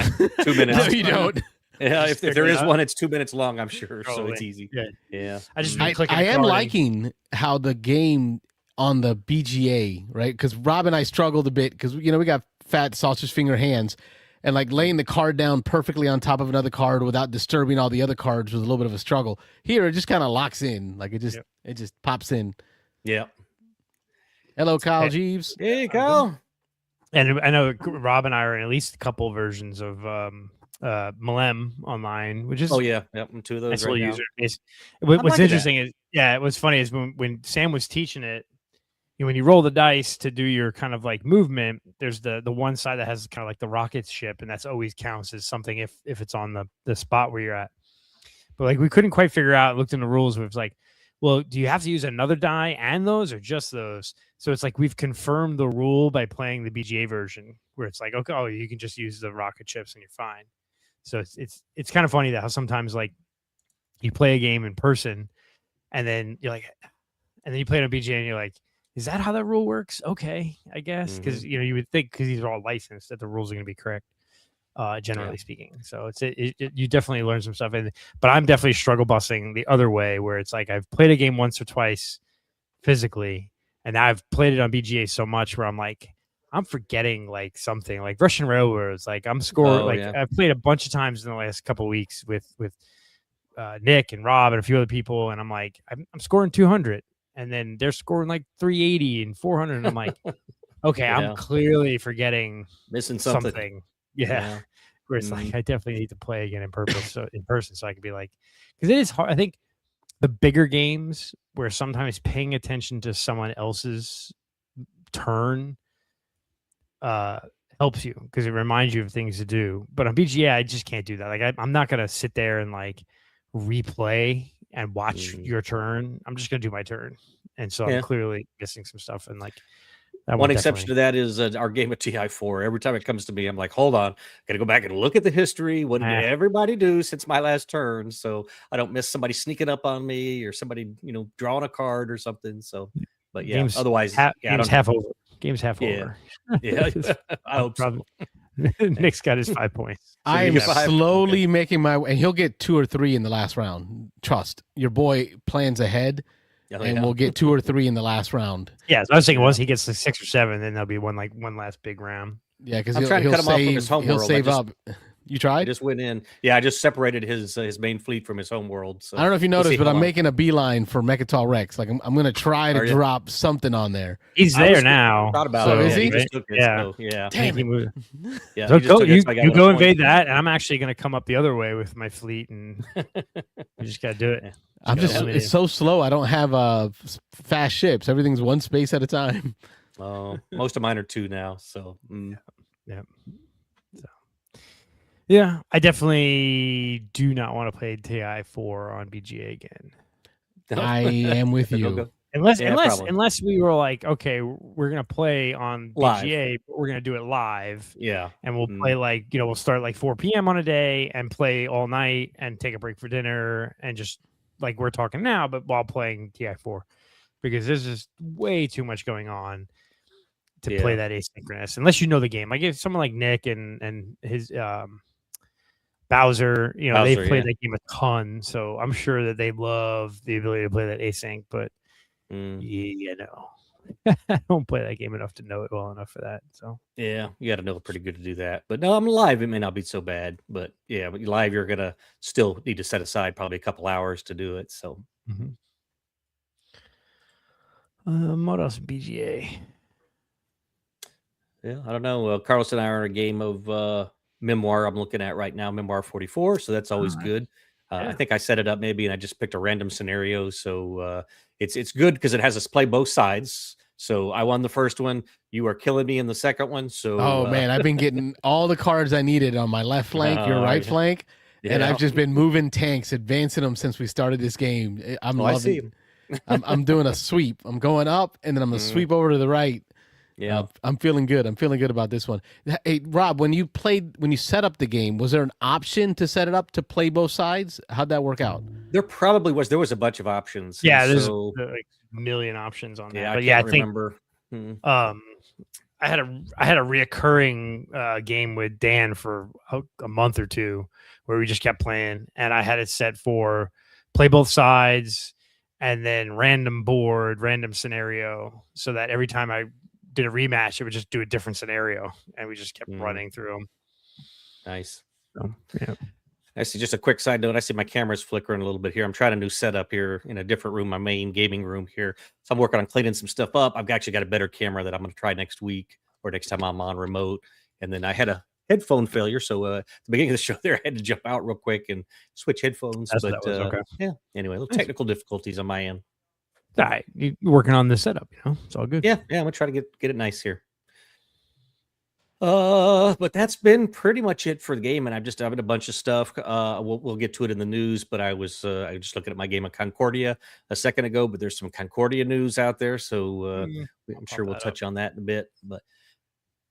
2 minutes. No, you don't. Yeah, if there is one, it's 2 minutes long, I'm sure. So it's easy. Yeah. I am liking how the game on the BGA, right? Because Rob and I struggled a bit because we got fat sausage finger hands, and like laying the card down perfectly on top of another card without disturbing all the other cards was a little bit of a struggle. Here, it just kind of locks in, like it just pops in. Yeah. Hello, Kyle Jeeves. Hey, Kyle. And I know Rob and I are in at least a couple versions of Malem online, which is 2 of those right now. What's interesting is what's funny is when Sam was teaching it, when you roll the dice to do your kind of like movement, there's the one side that has kind of like the rocket ship, and that's always counts as something if it's on the spot where you're at. But like we couldn't quite figure out, looked in the rules, where it's like, well, do you have to use another die and those or just those? So it's like we've confirmed the rule by playing the BGA version where it's like, okay, you can just use the rocket chips and you're fine. So it's kind of funny that how sometimes like you play a game in person and then you're like, and then you play it on BGA and you're like, is that how that rule works? Okay, I guess. Because you would think because these are all licensed that the rules are going to be correct, generally speaking. So you definitely learn some stuff. But I'm definitely struggle busing the other way where it's like I've played a game once or twice physically, and now I've played it on BGA so much where I'm like, I'm forgetting like something like Russian Railroads. Like I'm scoring. I've played a bunch of times in the last couple of weeks with Nick and Rob and a few other people, and I'm like, I'm scoring 200. And then they're scoring like 380 and 400. And I'm like, okay, I'm clearly forgetting missing something. Yeah. Where it's like, I definitely need to play again in person so I can be like, because it is hard. I think the bigger games where sometimes paying attention to someone else's turn helps you because it reminds you of things to do. But on BGA, I just can't do that. Like I'm not going to sit there and like replay and watch your turn. I'm just gonna do my turn, and so I'm clearly missing some stuff. And like One exception to that is our game of TI4. Every time it comes to me, I'm like, hold on, got to go back and look at the history. What did everybody do since my last turn? So I don't miss somebody sneaking up on me or somebody, drawing a card or something. So, but yeah, otherwise, game's half over. Game's half over. Yeah, I hope so. Nick's got his 5 points. So I am slowly making my way, and he'll get 2 or 3 in the last round. Trust your boy plans ahead. And we'll get 2 or 3 in the last round. Yeah, so I was thinking once he gets to 6 or 7, then there'll be one last big round. Yeah, because he'll cut him off from his home world. He'll save up. You tried? I just went in. Yeah, I just separated his main fleet from his home world. So I don't know if you noticed, but I'm making a beeline for Mechatol Rex. Like I'm going to try to drop something on there. He's there now. Thought about it. Is he? Yeah. Damn it. Yeah. So you go invade that, and I'm actually going to come up the other way with my fleet, and we just got to do it. It's so slow. I don't have fast ships. Everything's one space at a time. Oh, most of mine are 2 now. So yeah, I definitely do not want to play TI4 on BGA again. I am with you. Unless we were like, okay, we're gonna play on BGA, but we're gonna do it live. Yeah, and we'll play we'll start like 4 p.m. on a day and play all night and take a break for dinner and just like we're talking now, but while playing TI4, because there's just way too much going on to play that asynchronous unless you know the game. Like if someone like Nick and his Bowser, they've played that game a ton, so I'm sure that they love the ability to play that async. But I don't play that game enough to know it well enough for that. So yeah, you got to know it pretty good to do that. But no, I'm live. It may not be so bad, but yeah, but live you're gonna still need to set aside probably a couple hours to do it. So what else? BGA. Yeah, I don't know. Carlos and I are in a game of Memoir I'm looking at right now, Memoir 44. So that's always good. I think I set it up maybe, and I just picked a random scenario. So it's good because it has us play both sides. So I won the first one. You are killing me in the second one. So man, I've been getting all the cards I needed on my left flank, your right flank, and I've just been moving tanks, advancing them since we started this game. I'm loving. I'm doing a sweep. I'm going up, and then I'm gonna sweep over to the right. Yeah, I'm feeling good. I'm feeling good about this one. Hey, Rob, when you set up the game, was there an option to set it up to play both sides? How'd that work out? There probably was. There was a bunch of options. Yeah, there's like a million options on that. Yeah, but I remember. I had a reoccurring game with Dan for a month or two where we just kept playing, and I had it set for play both sides and then random board, random scenario, so that every time I did a rematch, it would just do a different scenario, and we just kept running through them. Nice. So, yeah. I see. Just a quick side note. I see my camera's flickering a little bit here. I'm trying a new setup here in a different room, my main gaming room here. So I'm working on cleaning some stuff up. I've actually got a better camera that I'm going to try next week or next time I'm on remote. And then I had a headphone failure. So at the beginning of the show there, I had to jump out real quick and switch headphones. Yeah. Anyway, little technical difficulties on my end. All right, you're working on this setup, it's all good. Yeah, I'm gonna try to get it nice here. But that's been pretty much it for the game, and I'm just having a bunch of stuff. We'll get to it in the news, but I was just looking at my game of Concordia a second ago. But there's some Concordia news out there, so I'm sure we'll touch on that in a bit. But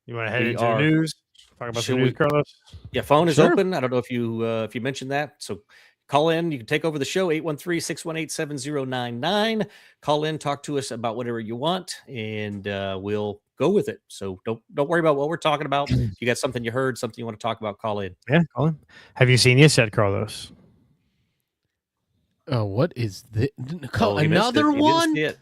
you want to head into the news? Talk about some news, Carlos. Yeah, phone is open. I don't know if you mentioned that, so. Call in. You can take over the show, 813-618-7099. Call in, talk to us about whatever you want, and we'll go with it. So don't worry about what we're talking about. If you got something you heard, something you want to talk about, call in. Yeah, call in. Have you seen your set, Carlos? Oh, what is this? Another one? Yeah.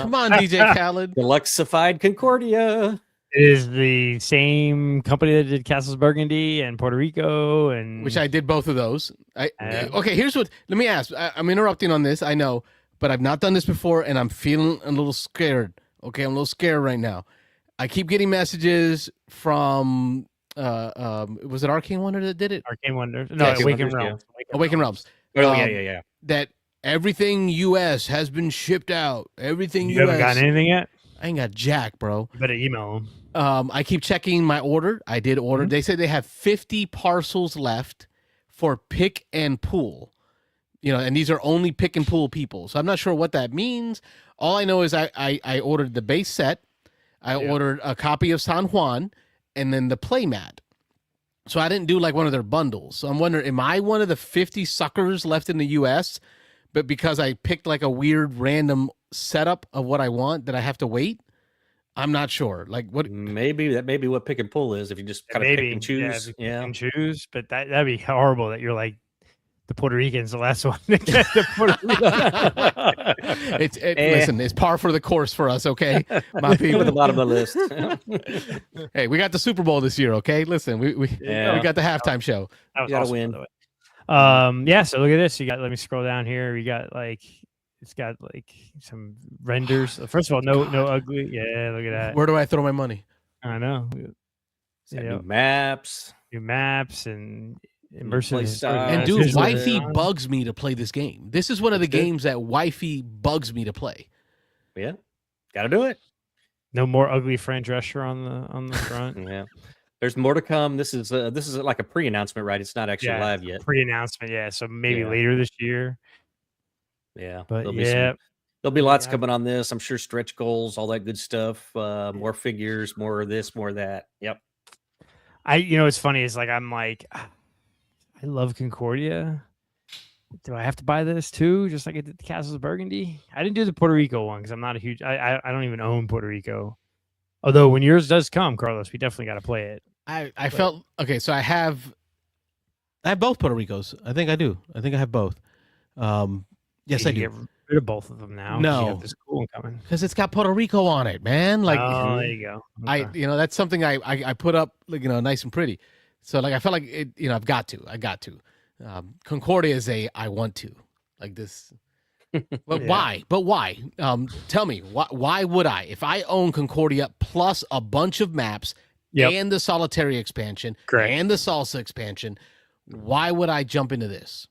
Come on, DJ Khaled. Deluxified Concordia. It is the same company that did Castles Burgundy and Puerto Rico, and which I did both of those. Okay, here's what. Let me ask. I'm interrupting on this. I know, but I've not done this before, and I'm feeling a little scared. Okay, I'm a little scared right now. I keep getting messages from. Was it Arcane Wonder that did it? Arcane Wonder. No, Awakened Realms. Awakened Realms. Oh yeah. That everything US has been shipped out. Everything you haven't gotten anything yet. I ain't got jack, bro. You better email them. I keep checking my order. I did order. They said they have 50 parcels left for pick and pool. And these are only pick and pool people. So I'm not sure what that means. All I know is I ordered the base set. I ordered a copy of San Juan and then the playmat. So I didn't do like one of their bundles. So I'm wondering, am I one of the 50 suckers left in the U.S., but because I picked like a weird random setup of what I want, that I have to wait? I'm not sure. Like what? Maybe that may be what pick and pull is. If you just kind of pick and choose, pick and choose. But that'd be horrible. That you're like the Puerto Ricans, the last one to get the Puerto Rican. Listen, it's par for the course for us. Okay, my people at the bottom of the list. Hey, we got the Super Bowl this year. Okay, listen, we got the halftime show. That was you gotta awesome, win. by the way. Yeah. So look at this. You got. Let me scroll down here. We got like. It's got like some renders. First of all, no ugly. Yeah, look at that. Where do I throw my money? I know. New maps and immersive. And dude, wifey bugs me to play this game. This is one of the games that wifey bugs me to play. Yeah, gotta do it. No more ugly French restaurant on the front. Yeah. There's more to come. This is like a pre-announcement, right? It's not actually live yet. Pre-announcement, yeah. So maybe later this year. Yeah, but there'll be lots coming on this. I'm sure stretch goals, all that good stuff. More figures, more of this, more of that. Yep. It's funny. It's like I love Concordia. Do I have to buy this too? Just like I did the Castles of Burgundy. I didn't do the Puerto Rico one because I'm not a huge. I don't even own Puerto Rico. Although when yours does come, Carlos, we definitely got to play it. I felt okay. So I have both Puerto Ricos. I think I do. I think I have both. Yes, I do. Get rid of both of them now. No, you have this cool one coming because it's got Puerto Rico on it, man. Like, there you go. Okay. That's something I put up, like, nice and pretty. So like, I felt like it. I got to. Concordia is I want to like this. But why? But why? Tell me why would I? If I own Concordia plus a bunch of maps and the solitary expansion and the salsa expansion, why would I jump into this?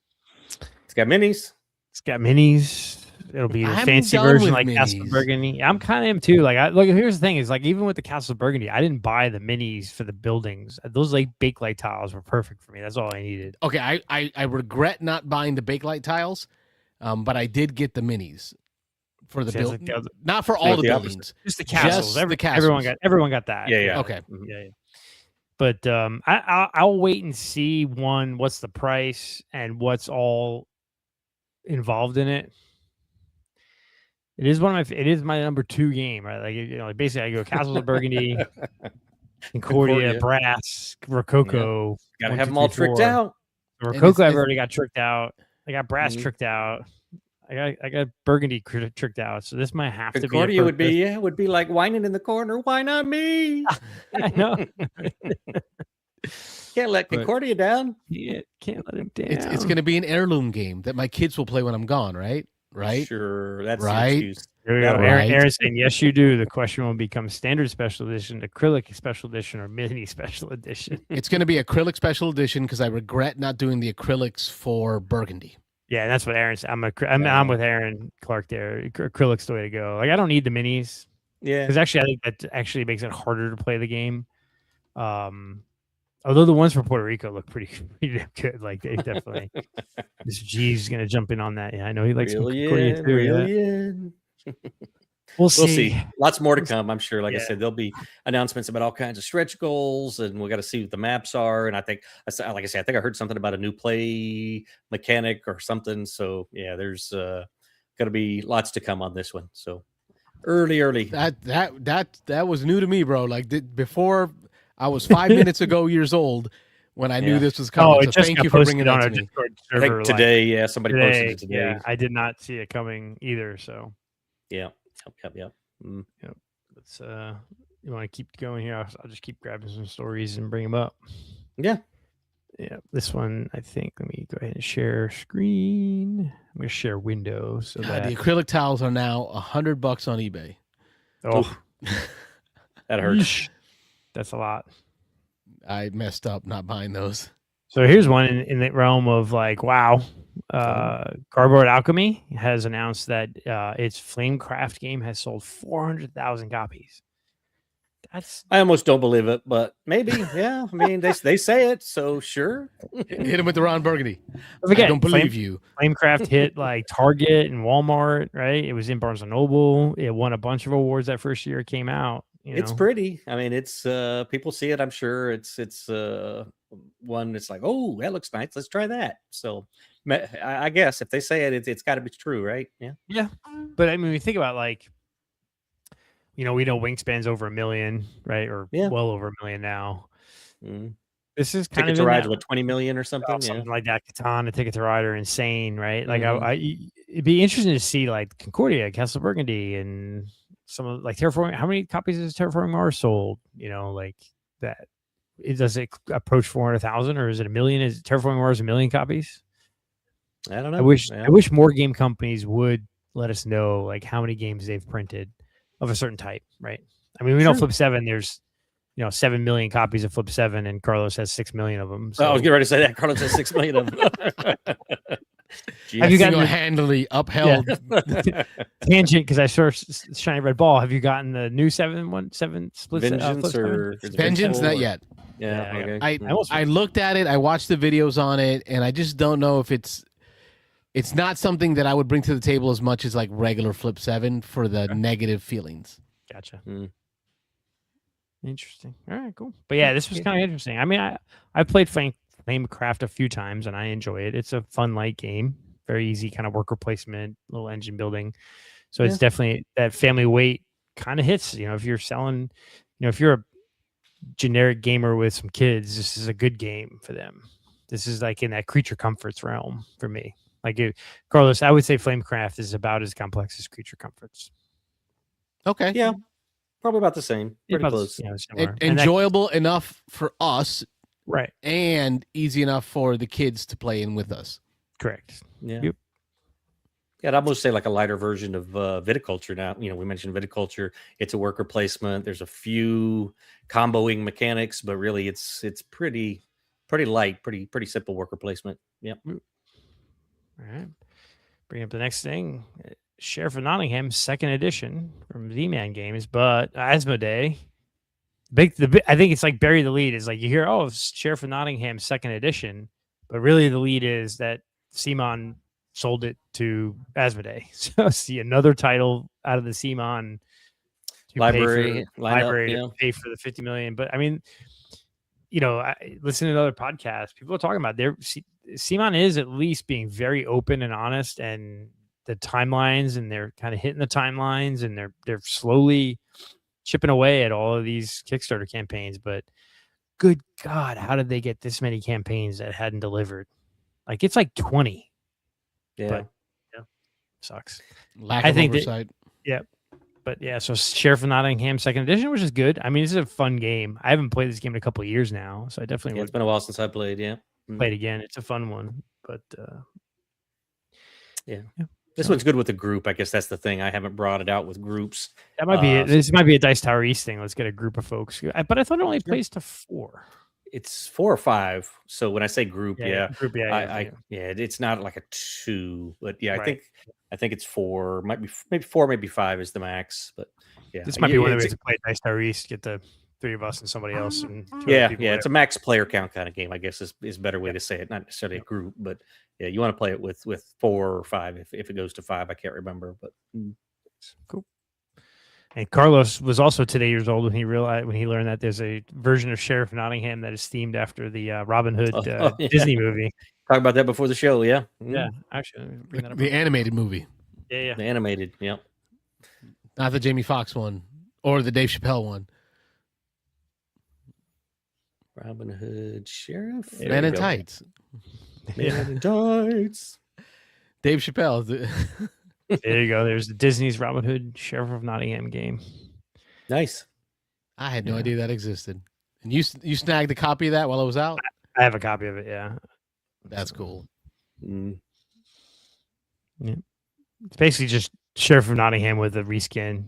It's got minis. It's got minis. It'll be a fancy version like Castle of Burgundy. I'm kind of am too. Like, here's the thing: is like even with the Castle of Burgundy, I didn't buy the minis for the buildings. Those like Bakelite tiles were perfect for me. That's all I needed. Okay, I regret not buying the Bakelite tiles, but I did get the minis for the building. Not for all the buildings, just the castles. Everyone got that. Yeah. Okay. Yeah. But I'll wait and see what's the price and what's all involved in it. It is my number 2 game, right? Like basically I go Castles of Burgundy, Concordia, Brass, Rococo. Gotta have them all tricked out. Rococo I've already got tricked out. I got Brass tricked out. I got Burgundy tricked out. So this might have to be. Concordia would be like whining in the corner. Why not me? I know. Can't let Concordia down. Yeah, can't let him down. It's going to be an heirloom game that my kids will play when I'm gone, right? Right? Sure. That's right. The excuse. There we go. Aaron's saying, yes, you do. The question will become standard special edition, acrylic special edition, or mini special edition. It's going to be acrylic special edition because I regret not doing the acrylics for Burgundy. Yeah, that's what Aaron's. I'm with Aaron Clark there. Acrylic's the way to go. Like, I don't need the minis. Yeah. Because actually, I think that actually makes it harder to play the game. Although the ones for Puerto Rico look pretty good. Like, they definitely. Mr. G's going to jump in on that. Yeah, I know he likes Concordia too. We'll see. Lots more to come, I'm sure. Like I said, there'll be announcements about all kinds of stretch goals, and we got to see what the maps are. And I think I heard something about a new play mechanic or something. So yeah, there's going to be lots to come on this one. So early. That was new to me, bro. Like before, I was 5 minutes ago years old when I knew this was coming. So thank you for bringing it on to me. Discord server, I think today, somebody posted it today. Yeah, I did not see it coming either. So yeah. Yep. Yep. Let's you want to keep going here? I'll just keep grabbing some stories and bring them up. Yeah. This one, I think. Let me go ahead and share screen. I'm going to share window. So the acrylic tiles are now $100 on eBay. Oh, that hurts. That's a lot. I messed up not buying those. So here's one in the realm of like, wow. Cardboard Alchemy has announced that its Flamecraft game has sold 400,000 copies. I almost don't believe it, but maybe. Yeah, I mean they say it, so sure. Hit him with the Ron Burgundy. Again, I don't believe you. Flamecraft hit like Target and Walmart, right? It was in Barnes and Noble. It won a bunch of awards that first year it came out. It's pretty. I mean, it's people see it. I'm sure it's one that's like, oh, that looks nice. Let's try that. So I guess if they say it's got to be true, right? Yeah. Yeah. But I mean, we think about like, we know Wingspan's over $1 million, right? Or well over $1 million now. Mm. This is kind Ticket of to Ride, what, 20 million or something? something like that. Catan, a Ticket to Ride are insane, right? Like Mhm. it'd be interesting to see like Concordia, Castle Burgundy, and some of like Terraforming. How many copies has Terraforming Mars sold? Like that. Does it approach 400,000 or is it 1 million? Is Terraforming Mars 1 million copies? I don't know. I wish more game companies would let us know like how many games they've printed of a certain type, right? I mean, we know Flip 7, there's 7 million copies of Flip 7, and Carlos has 6 million of them. So. I was getting ready to say that. Carlos has 6 million of them. Have you gotten handily upheld tangent because I saw shiny red ball? Have you gotten the new 7 split Vengeance or Vengeance? Not yet. Yeah, okay. I looked at it. I watched the videos on it, and I just don't know if it's not something that I would bring to the table as much as like regular Flip 7 for the negative feelings. Gotcha. Interesting. All right, cool. But yeah, this was kind of interesting. I mean, I played Flamecraft a few times and I enjoy it. It's a fun light game, very easy kind of worker placement, little engine building. So it's definitely that family weight kind of hits. If you're selling, if you're a generic gamer with some kids, this is a good game for them. This is like in that creature comforts realm for me. Like Carlos, I would say Flamecraft is about as complex as Creature Comforts. Okay. Yeah. Probably about the same. Pretty close. Enjoyable enough for us. Right. And easy enough for the kids to play in with us. Correct. Yeah. Yep. Yeah, I'd almost say like a lighter version of Viticulture now. We mentioned Viticulture. It's a worker placement. There's a few comboing mechanics, but really it's pretty light, pretty simple worker placement. Yep. All right. Bring up the next thing. Sheriff of Nottingham, 2nd edition from Z-Man Games, but Asmodee. I think it's like bury the lead. Is like you hear, Sheriff of Nottingham 2nd edition, but really the lead is that CMON sold it to Asmodee. So see another title out of the CMON library to pay for the 50 million. But I mean, I listen to another podcast. People are talking about CMON is at least being very open and honest, and the timelines, and they're kind of hitting the timelines, and they're slowly chipping away at all of these Kickstarter campaigns. But good God, how did they get this many campaigns that hadn't delivered? Like it's like 20. Yeah. But, sucks. Lack of oversight. But yeah, so Sheriff of Nottingham 2nd edition, which is good. I mean, this is a fun game. I haven't played this game in a couple of years now, so I definitely it's been a while since I played. Yeah. Play it again. It's a fun one, but yeah. This one's good with a group. I guess that's the thing. I haven't brought it out with groups. That might be it. This might be a Dice Tower East thing. Let's get a group of folks. But I thought it only plays to 4. It's 4 or 5. So when I say group, group, it's not like a 2, but right. I think it's 4. Might be maybe 4, maybe 5 is the max. But yeah, this might be one of the ways to play Dice Tower East. Get the 3 of us and somebody else, and it's a max player count kind of game. I guess is a better way to say it. Not necessarily a group, but yeah, you want to play it with 4 or 5 if it goes to 5. I can't remember, but cool. And Carlos was also today years old when he learned that there's a version of Sheriff Nottingham that is themed after the Robin Hood Disney movie. Talk about that before the show, yeah. Yeah, actually, bring that up. The animated movie. Yeah. The animated, yeah. Not the Jamie Foxx one or the Dave Chappelle one. Robin Hood Sheriff. Man in Tights. Man in Tights. Dave Chappelle. There you go. There's the Disney's Robin Hood Sheriff of Nottingham game. Nice. I had no idea that existed. And you snagged a copy of that while I was out? I have a copy of it, yeah. That's cool. Yeah. It's basically just Sheriff of Nottingham with a reskin.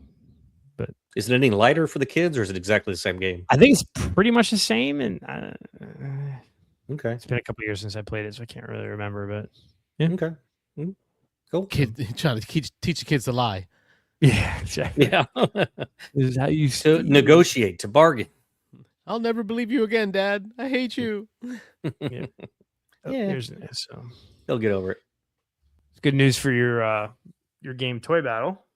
But is it any lighter for the kids, or is it exactly the same game? I think it's pretty much the same. And okay, it's been a couple years since I played it, so I can't really remember. But yeah, okay, cool. Kid trying to teach the kids to lie. Yeah, exactly. Yeah, this is how you negotiate, to bargain. I'll never believe you again, Dad. I hate you. Yeah. There's so they'll get over it. It's good news for your game Toy Battle,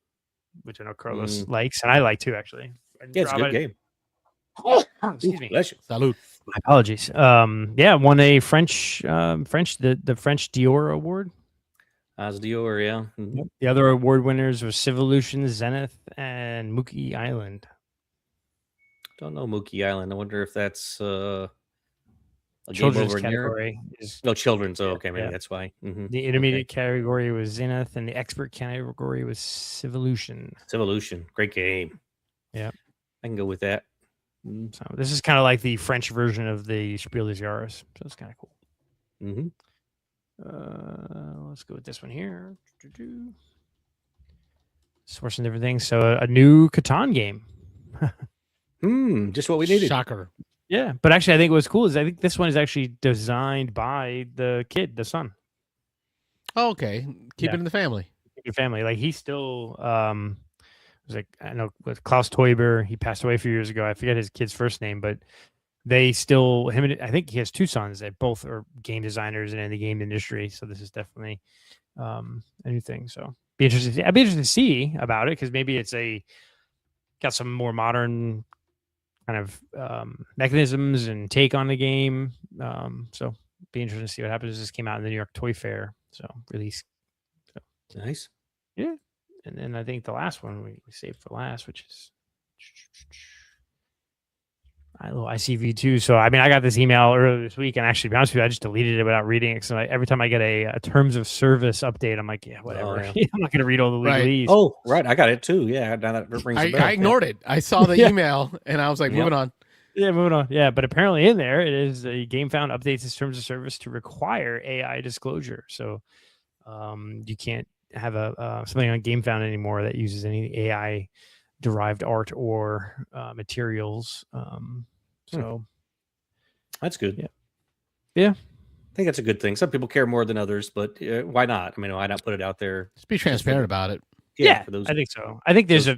which I know Carlos likes, and I like too. Actually, Yeah, it's a good game. Excuse me. Bless you. Salud. My apologies. Won a French the French Dior Award. As Dior, yeah. Mhm. The other award winners were Civolution, Zenith, and Mookie Island. Don't know Mookie Island. I wonder if that's a game Children's over in Europe. category is No, children's. Oh, Yeah, okay, maybe yeah. that's why. Mhm. the intermediate category was Zenith, and the expert category was Civolution. Civolution, great game. Yeah. I can go with that. So this is kind of like the French version of the Spiel des Jahres. So it's kind of cool. Mm-hmm. Let's go with this one here. Source and different things. So a new Catan game. Just what we needed. Shocker. Yeah, but actually, I think what's cool is I think this one is actually designed by the kid, the son. Oh, okay. Keep it in the family. Your family, like he still was like, I know with Klaus Teuber, he passed away a few years ago. I forget his kid's first name, but they still I think he has two sons that both are game designers and in the game industry. So this is definitely a new thing. So I'd be interested to see about it, because maybe it's got some more modern kind of mechanisms and take on the game. So be interested to see what happens. This came out in the New York Toy Fair, so release. Nice. Yeah. And then I think the last one we saved for last, which is a little ICV2. So, I mean, I got this email earlier this week, and actually, to be honest with you, I just deleted it without reading it. So every time I get a terms of service update, I'm like, yeah, whatever. Oh, yeah. I'm not going to read all the legalese. Oh, right. I got it too. Yeah. Now that rings a bell. I ignored it. I saw the email and I was like, moving on. Yeah, moving on. Yeah, but apparently in there, it is the GameFound updates its terms of service to require AI disclosure. So you can't have something on GameFound anymore that uses any AI derived art or materials. So that's good. Yeah. I think that's a good thing. Some people care more than others, but why not? I mean, why not put it out there? Just be transparent about it. Yeah, I think so. I think there's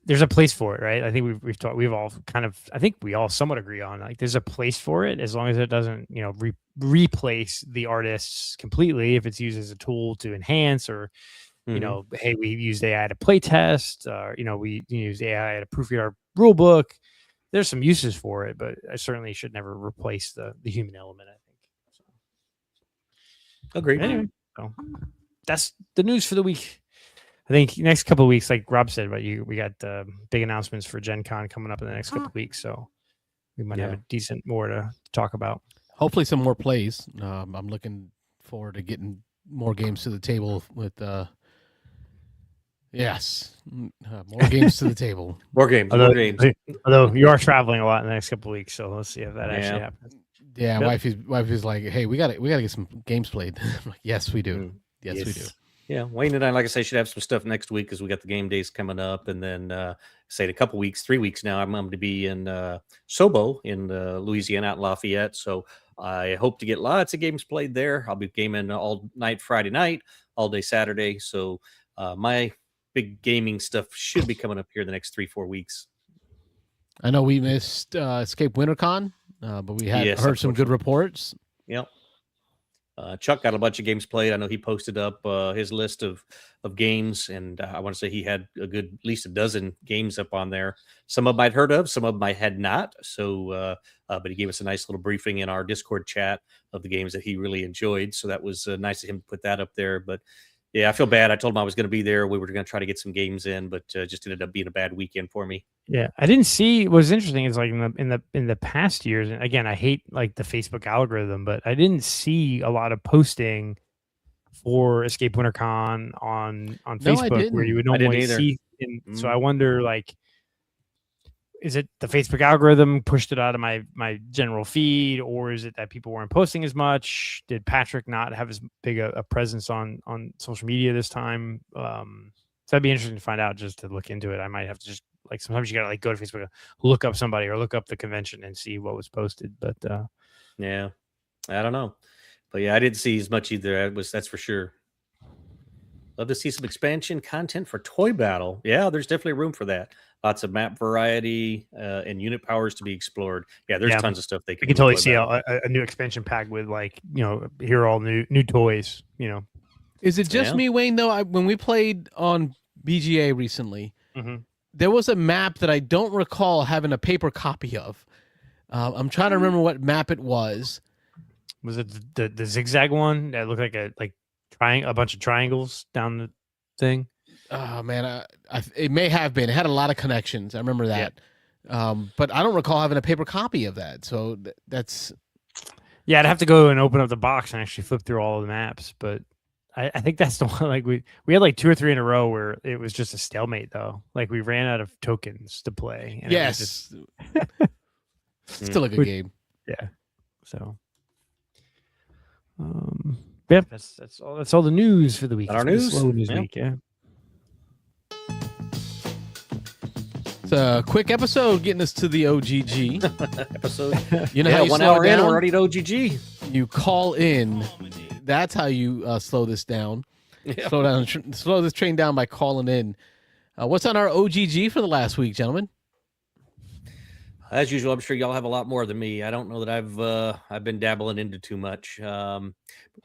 there's a place for it, right? I think we've all kind of, I think we all somewhat agree on, like, there's a place for it as long as it doesn't, replace the artists completely. If it's used as a tool to enhance, or, hey, we used AI to play test, or, we use AI to proofread our rule book. There's some uses for it, but I certainly should never replace the human element, I think. So. Agreed. Anyway, so that's the news for the week. I think next couple of weeks, like Rob said, we got big announcements for Gen Con coming up in the next couple of weeks, so we might have a decent more to talk about. Hopefully some more plays. I'm looking forward to getting more games to the table with more games to the table. More games. Although you are traveling a lot in the next couple of weeks, so let's see if that actually happens. Yeah, wife is like, hey, we gotta get some games played. I'm like, yes, we do. Yes, we do. Yeah, Wayne and I, like I say, should have some stuff next week because we got the game days coming up, and then say in a couple weeks, 3 weeks now, I'm going to be in Sobo in Louisiana, out in Lafayette. So I hope to get lots of games played there. I'll be gaming all night Friday night, all day Saturday. So my big gaming stuff should be coming up here the next 3-4 weeks. I know we missed Escape WinterCon, but we had heard some good reports. Yep. Chuck got a bunch of games played. I know he posted up his list of games, and I want to say he had at least a dozen games up on there. Some of them I'd heard of, some of them I had not. So, but he gave us a nice little briefing in our Discord chat of the games that he really enjoyed. So that was nice of him to put that up there. But yeah, I feel bad. I told him I was going to be there. We were going to try to get some games in, but just ended up being a bad weekend for me. Yeah, I didn't see. What's interesting is, like, in the past years, and again, I hate like the Facebook algorithm, but I didn't see a lot of posting for Escape WinterCon on Facebook, where you would normally see. So I wonder, like, is it the Facebook algorithm pushed it out of my general feed, or is it that people weren't posting as much? Did Patrick not have as big a presence on social media this time? So that'd be interesting to find out, just to look into it. I might have to just, like, sometimes you gotta, like, go to Facebook, look up somebody or look up the convention and see what was posted. But yeah, I don't know. But yeah, I didn't see as much either. That's for sure. Love to see some expansion content for Toy Battle. Yeah, there's definitely room for that. Lots of map variety and unit powers to be explored. Yeah, there's tons of stuff they can. You can totally see a new expansion pack with, like, here are all new toys. Is it just me, Wayne? Though when we played on BGA recently, there was a map that I don't recall having a paper copy of. I'm trying to remember what map it was. Was it the zigzag one that looked like a bunch of triangles down the thing? Oh man, it may have been. It had a lot of connections. I remember that, but I don't recall having a paper copy of that. So that's Yeah, I'd have to go and open up the box and actually flip through all of the maps. But I think that's the one. Like we had like 2 or 3 in a row where it was just a stalemate though. Like we ran out of tokens to play. And yes, still a good game. Yeah. So, yeah, that's all the news for the week. Our It's news? slow news Yeah. week. Yeah. It's a quick episode getting us to the OGG. Episode. You know how you 1 slow hour it in, down? we're already at OGG. You call in. That's how you slow this down. Yeah. Slow this train down by calling in. What's on our OGG for the last week, gentlemen? As usual, I'm sure y'all have a lot more than me. I don't know that I've been dabbling into too much.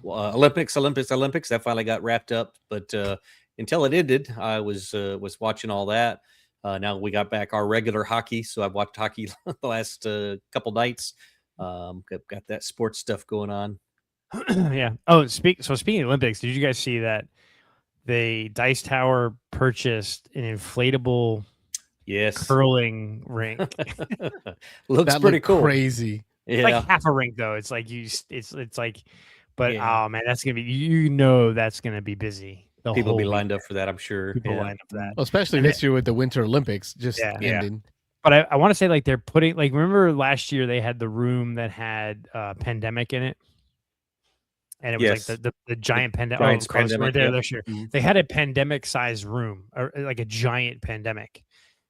Olympics. That finally got wrapped up, but until it ended, I was watching all that. Now we got back our regular hockey, so I've watched hockey the last couple nights. Got that sports stuff going on. Yeah. Oh, speaking of Olympics, did you guys see that the Dice Tower purchased an inflatable Yes, curling rink? looks That pretty looked cool. crazy. Yeah, Like half a rink though. It's like it's like, but Yeah. oh man, that's gonna be that's gonna be busy. The people whole be week. lined up for that. I'm sure. People Yeah. lined up for that. Well, especially And this year with the Winter Olympics just Yeah. ending. But I want to say like they're putting like remember last year they had the room that had pandemic in it. And it was Yes. like the giant pandemic. Giants Oh, Carlos, we pandemic, weren't there yep. this year. Mhm. They had a pandemic-sized room, or like a giant pandemic,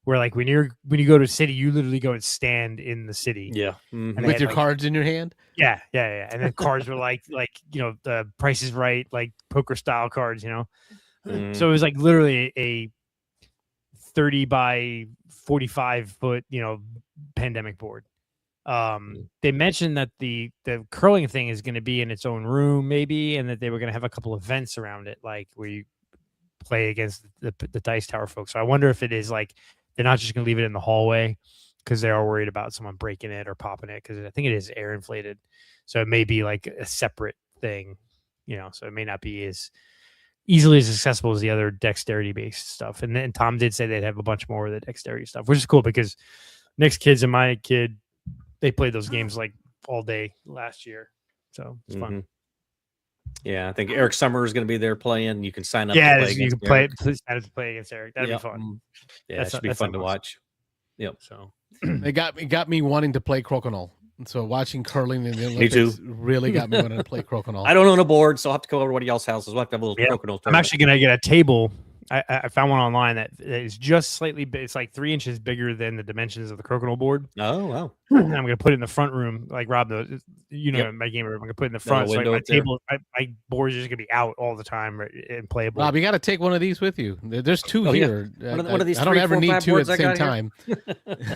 where like when you go to a city, you literally go and stand in the city. Yeah. Mhm. And they With had, your like- cards in your hand? Yeah. And then cards were like the Price is Right, like poker style cards, Mhm. So it was like literally a 30 by 45 foot, pandemic board. They mentioned that the curling thing is going to be in its own room, maybe, and that they were going to have a couple events around it, like where you play against the Dice Tower folks. So I wonder if it is like they're not just going to leave it in the hallway because they are worried about someone breaking it or popping it, because I think it is air inflated, so it may be like a separate thing, So it may not be as easily as accessible as the other dexterity based stuff. And then Tom did say they'd have a bunch more of the dexterity stuff, which is cool because Nick's kids and my kid, they played those games like all day last year, so it's fun. Mhm. Yeah, I think Eric Summer is going to be there playing. You can sign up. Yeah, to play you against can play. Eric. Please play against Eric. That'd Yep. be fun. Yeah, That's- it should be that's fun to awesome. watch. Yep. So It got me wanting to play crokinole. And so watching curling in the Me too. Olympics really got me wanting to play crokinole. I don't own a board, so I'll have to come over to one of y'all's houses. We'll have to have a little Yeah, crokinole I'm tournament. actually gonna get a table. I found one online that is just slightly big. It's like 3 inches bigger than the dimensions of the crokinole board. Oh, wow. And I'm gonna put it in the front room, like Rob knows. Yep. My game room. I'm gonna put it in the Got a front. So like window my up there. table, my board is just gonna be out all the time and playable. Rob, you got to take one of these with you. There's 2 Oh, yeah. here. One of these I don't 3, ever 4, need 5 2 at boards the I same got here. time.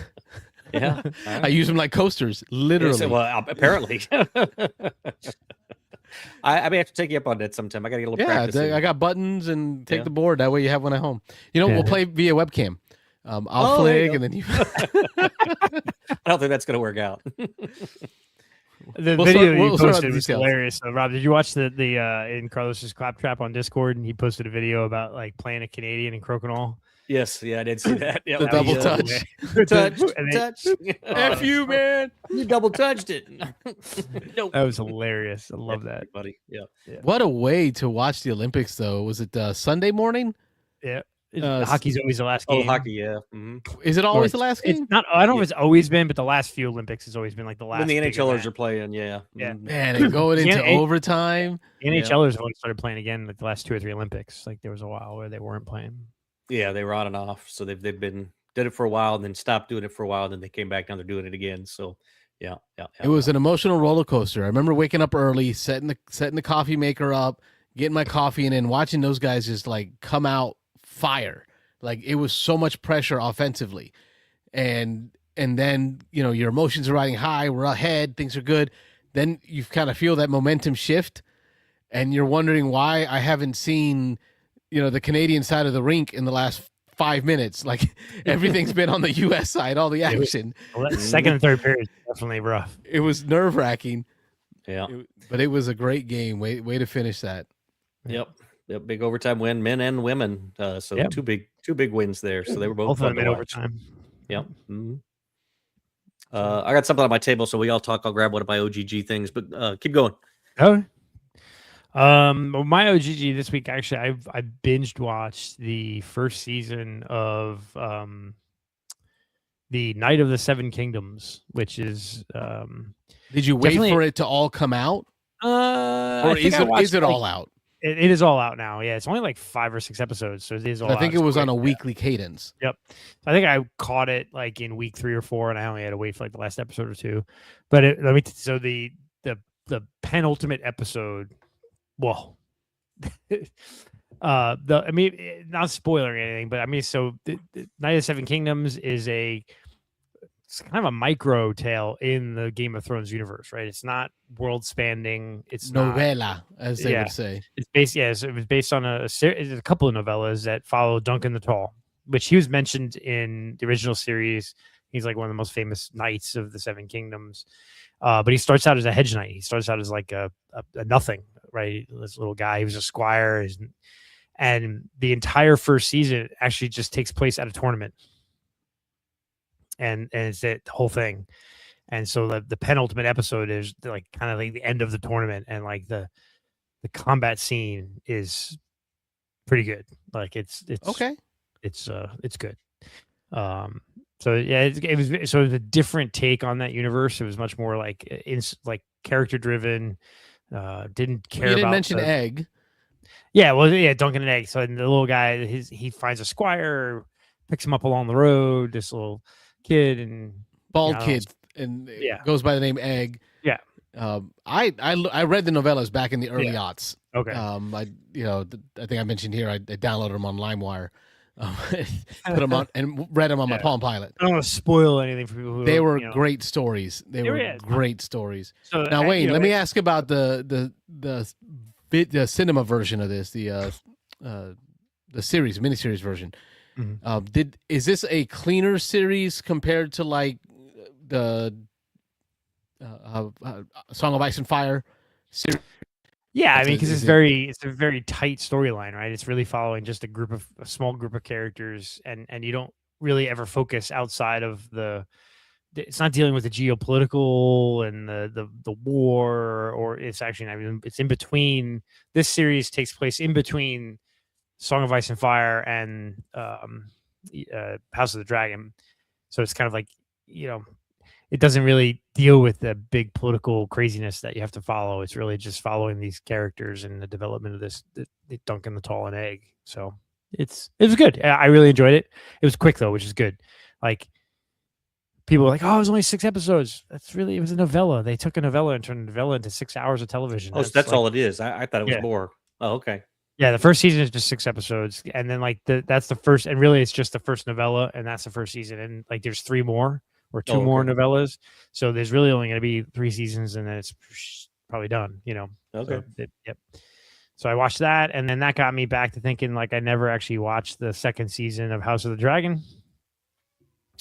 Yeah. I use them like coasters, literally. Well, apparently. I may have to take you up on that sometime. I got to get a little Yeah, practice. in. I got buttons and take Yeah. the board. That way you have one at home. Yeah. We'll play via webcam. I'll Oh, there you flig go. and then you. I don't think that's going to work out. The We'll video sort- you we'll sort out posted the was details. hilarious. So, Rob, did you watch the in Carlos's claptrap on Discord? And he posted a video about like playing a Canadian in crokinole. Yes, yeah, I did see that. Yeah, The that was, double touch. touch, And they- touch. F you, man. You double touched it. Nope. That was hilarious. I love that. buddy. Yeah. What a way to watch the Olympics, though. Was it Sunday morning? Yeah. Uh, Hockey's always the last Oh, game. hockey. Yeah. Mm-hmm. Is it always Or the last It's game? not. I don't know if it's always been, but the last few Olympics has always been like the last. When the big NHLers event. are playing, yeah. Yeah. Mhm. Man, and going Yeah, into and- overtime. NHLers have only started playing again like the last 2 or 3 Olympics. Like there was a while where they weren't playing. Yeah, they were on and off. So they've did it for a while and then stopped doing it for a while. And then they came back down. They're doing it again. So yeah. It was an emotional roller coaster. I remember waking up early, setting the coffee maker up, getting my coffee, and then watching those guys just like come out fire. Like it was so much pressure offensively, and then your emotions are riding high. We're ahead, things are good. Then you kind of feel that momentum shift, and you're wondering why I haven't seen the Canadian side of the rink in the last 5 minutes. Like everything's been on the U.S. side, all the action. Well, that second and third period is definitely rough. It was nerve wracking. Yeah. But it was a great game. Way to finish that. Yep. Big overtime win, men and women. So Yep. two big wins there. So they were both Both of fun them to in watch. overtime. Yep. Mm-hmm. I got something on my table, so we all talk. I'll grab one of my OGG things, but keep going. Oh. Well, my OGG this week, actually, I binged watched the first season of the Night of the Seven Kingdoms, which is Did you wait for it to all come out? Or is it all out? It is all out now. Yeah, it's only like 5 or 6 episodes, so it is all out. I think it was on a weekly cadence. Yep. I think I caught it like in week 3 or 4, and I only had to wait for like the last episode or 2. But the penultimate episode. Well, not spoiling anything, but I mean, so the Night of the Seven Kingdoms is it's kind of a micro tale in the Game of Thrones universe, right? It's not world spanning. It's novella, as they would say. It's based, so it was based on a couple of novellas that follow Duncan the Tall, which he was mentioned in the original series. He's like one of the most famous knights of the Seven Kingdoms. But he starts out as a hedge knight. He starts out as like a nothing, right? This little guy. He was a squire, and the entire first season actually just takes place at a tournament. And it's the whole thing. And so the penultimate episode is like kind of like the end of the tournament, and like the combat scene is pretty good. Like it's okay. It's good. So yeah, it was a different take on that universe. It was much more like character driven. Didn't care. You didn't mention Egg. Yeah, well, yeah, Duncan and Egg. So the little guy, he finds a squire, picks him up along the road. This little kid and bald kid, and goes by the name Egg. Yeah. I read the novellas back in the early aughts. Okay. I think I mentioned here I downloaded them on LimeWire. Put them on and read them on my Palm Pilot. I don't want to spoil anything for people. They were great stories. They were great stories. So, now, Wayne, let me ask about the cinema version of this, the miniseries version. Mm-hmm. Is this a cleaner series compared to like the Song of Ice and Fire series? Yeah, I mean, because it's a very tight storyline, right? It's really following just a small group of characters, and you don't really ever focus outside of it's not dealing with the geopolitical and the war, or it's actually not even, it's in between. This series takes place in between Song of Ice and Fire and House of the Dragon. So it's kind of like, it doesn't really deal with the big political craziness that you have to follow. It's really just following these characters and the development of the Duncan the Tall and Egg. So it was good. I really enjoyed it. It was quick though, which is good. Like people were like, "Oh, it was only 6 episodes." It was a novella. They took a novella and turned a novella into 6 hours of television. Oh, so that's all it is. I thought it was more. Oh, okay. Yeah, the first season is just 6 episodes, and then like that's the first, and really it's just the first novella, and that's the first season, and like there's 3 more. Or 2 more novellas, so there's really only going to be 3 seasons, and then it's probably done. Okay. So, So I watched that, and then that got me back to thinking like I never actually watched the 2nd season of House of the Dragon.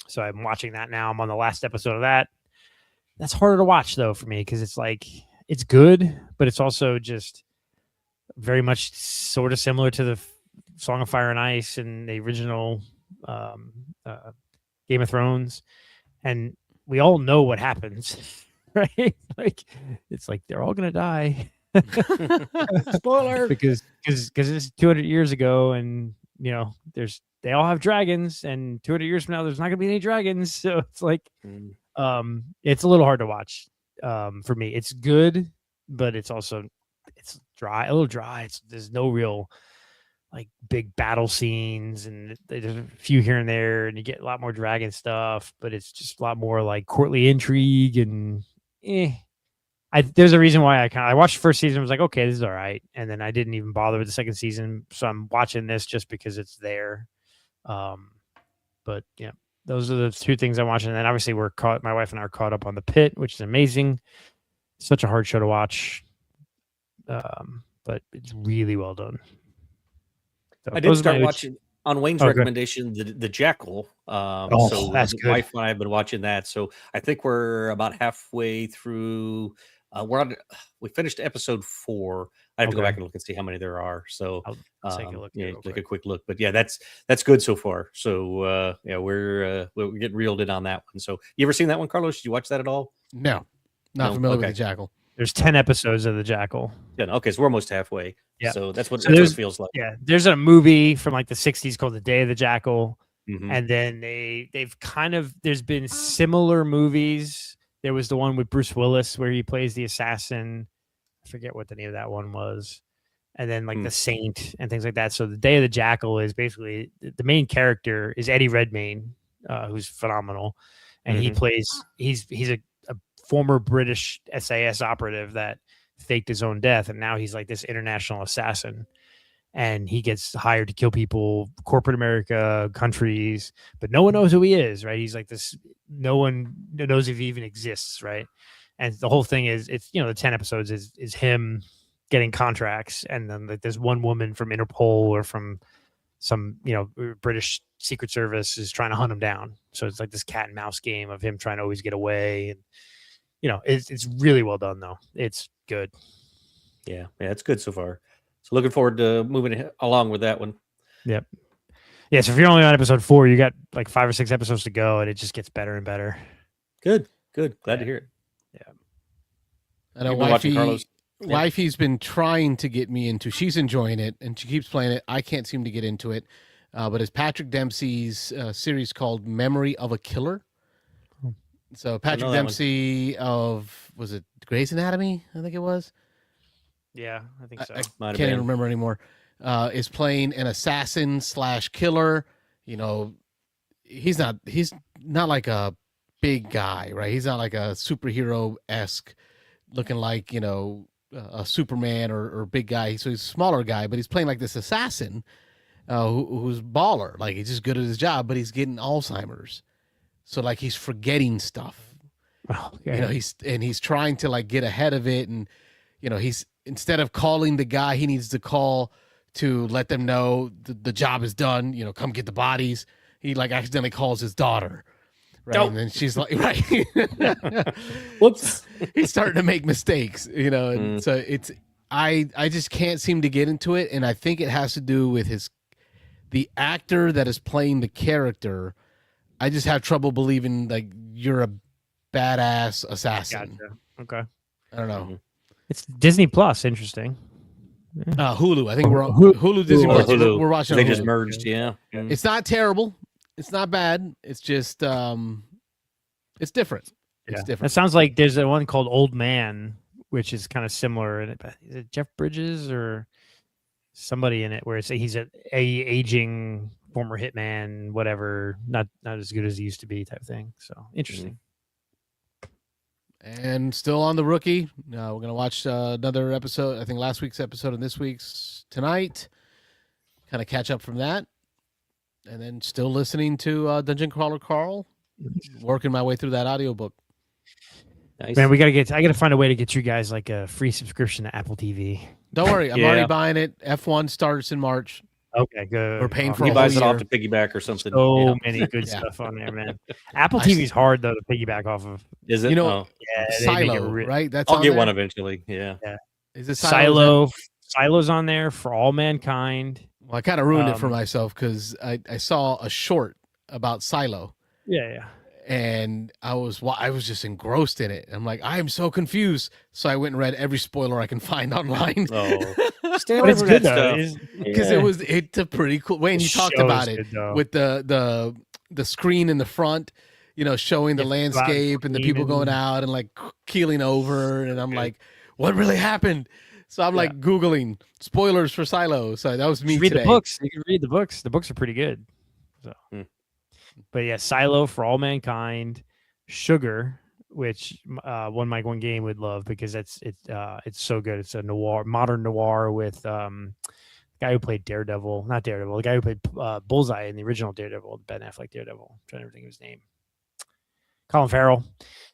So I'm watching that now. I'm on the last episode of that. That's harder to watch though for me because it's like it's good, but it's also just very much sort of similar to the Song of Fire and Ice and the original Game of Thrones. And we all know what happens, right? Like it's like they're all gonna die. Spoiler, because it's 200 years ago, and they all have dragons, and 200 years from now there's not gonna be any dragons. So it's like it's a little hard to watch. For me, it's good, but it's also a little dry. There's no real like big battle scenes, and there's a few here and there, and you get a lot more dragon stuff, but it's just a lot more like courtly intrigue and there's a reason why I watched the first season and was like, okay, this is all right, and then I didn't even bother with the 2nd season, so I'm watching this just because it's there. But yeah, those are the 2 things I'm watching, and then obviously my wife and I are caught up on The Pit, which is amazing. Such a hard show to watch, but it's really well done. So I did start watching. on Wayne's Okay. recommendation, the Jackal. So that's the good. wife and I have been watching that. So I think we're about halfway through. We finished episode 4. I have to go back and look and see how many there are. So I'll take a look. take a quick look. But yeah, that's good so far. So yeah, we're getting reeled in on that one. So you ever seen that one, Carlos? Did you watch that at all? No, not familiar with the Jackal. There's 10 episodes of the Jackal. Yeah, okay, so we're almost halfway. Yeah, so that's what it feels like. Yeah, there's a movie from like the 60s called The Day of the Jackal. Mm-hmm. And then there's been similar movies. There was the one with Bruce Willis where he plays the assassin. I forget what the name of that one was. And then like The Saint and things like that. So The Day of the Jackal is basically the main character is Eddie Redmayne, who's phenomenal. And he plays, he's a former British SAS operative that faked his own death. And now he's like this international assassin. And he gets hired to kill people, corporate America, countries, but no one knows who he is, right? He's like this, no one knows if he even exists, right? And the whole thing is, it's, the 10 episodes is him getting contracts. And then like there's one woman from Interpol or from some, British Secret Service is trying to hunt him down. So it's like this cat and mouse game of him trying to always get away. And, it's really well done though. It's good. Yeah, it's good so far. So looking forward to moving along with that one. Yep. Yeah, so if you're only on episode 4, you got like 5 or 6 episodes to go, and it just gets better and better. Good. Glad to hear it. Yeah. I know Wifey's been trying to get me into. She's enjoying it, and she keeps playing it. I can't seem to get into it. But it's Patrick Dempsey's series called Memory of a Killer. So Patrick Dempsey was it Grey's Anatomy? I think it was. Yeah, I think so. I can't even remember anymore. Is playing an assassin / killer. He's not like a big guy, right? He's not like a superhero-esque looking like, a Superman or big guy. So he's a smaller guy, but he's playing like this assassin who's baller. Like he's just good at his job, but he's getting Alzheimer's. So like he's forgetting stuff. Oh, okay. He's trying to like get ahead of it, and he's instead of calling the guy he needs to call to let them know the job is done, come get the bodies, he like accidentally calls his daughter, right? Oh. And then she's like, right, whoops, he's starting to make mistakes, and so it's I just can't seem to get into it, and I think it has to do with the actor that is playing the character. I just have trouble believing like you're a badass assassin. Gotcha. Okay. I don't know. It's Disney Plus. Interesting. Hulu. I think we're on Hulu. Disney Plus. Hulu. We're watching. They Hulu. just merged. Yeah. It's not terrible. It's not bad. It's just it's different. It's different. It sounds like there's a one called Old Man, which is kind of similar. Is it Jeff Bridges or somebody in it where he's a aging former hitman, whatever, not as good as he used to be, type thing. So interesting. And still on The Rookie. We're going to watch another episode, I think last week's episode and this week's tonight. Kind of catch up from that. And then still listening to Dungeon Crawler Carl. Working my way through that audiobook. Nice. Man, I got to find a way to get you guys like a free subscription to Apple TV. Don't worry. I'm already buying it. F1 starts in March. Okay, good. We're paying for he a buys whole it year. off to piggyback or something. So many good stuff on there, man. Apple TV's hard though to piggyback off of. Is it? Yeah, Silo, right? That's I'll get one eventually. Yeah. Is it Silo? Silo's on there for all mankind. Well, I kind of ruined it for myself because I saw a short about Silo. Yeah. And I was just engrossed in it. I'm like, I am so confused. So I went and read every spoiler I can find online. Oh, it's good though, because it's a pretty cool way. And you talked about it with the screen in the front, showing the landscape and the people going out and like keeling over. And I'm like, what really happened? So I'm like Googling spoilers for Silo. So that was me read today. The books. You can read the books. The books are pretty good. So. But yeah, Silo for all mankind, Sugar, which one game would love because it's so good. It's a modern noir with the guy who played Daredevil, not Daredevil, the guy who played Bullseye in the original Daredevil, Ben Affleck Daredevil. I'm trying to think of his name. Colin Farrell.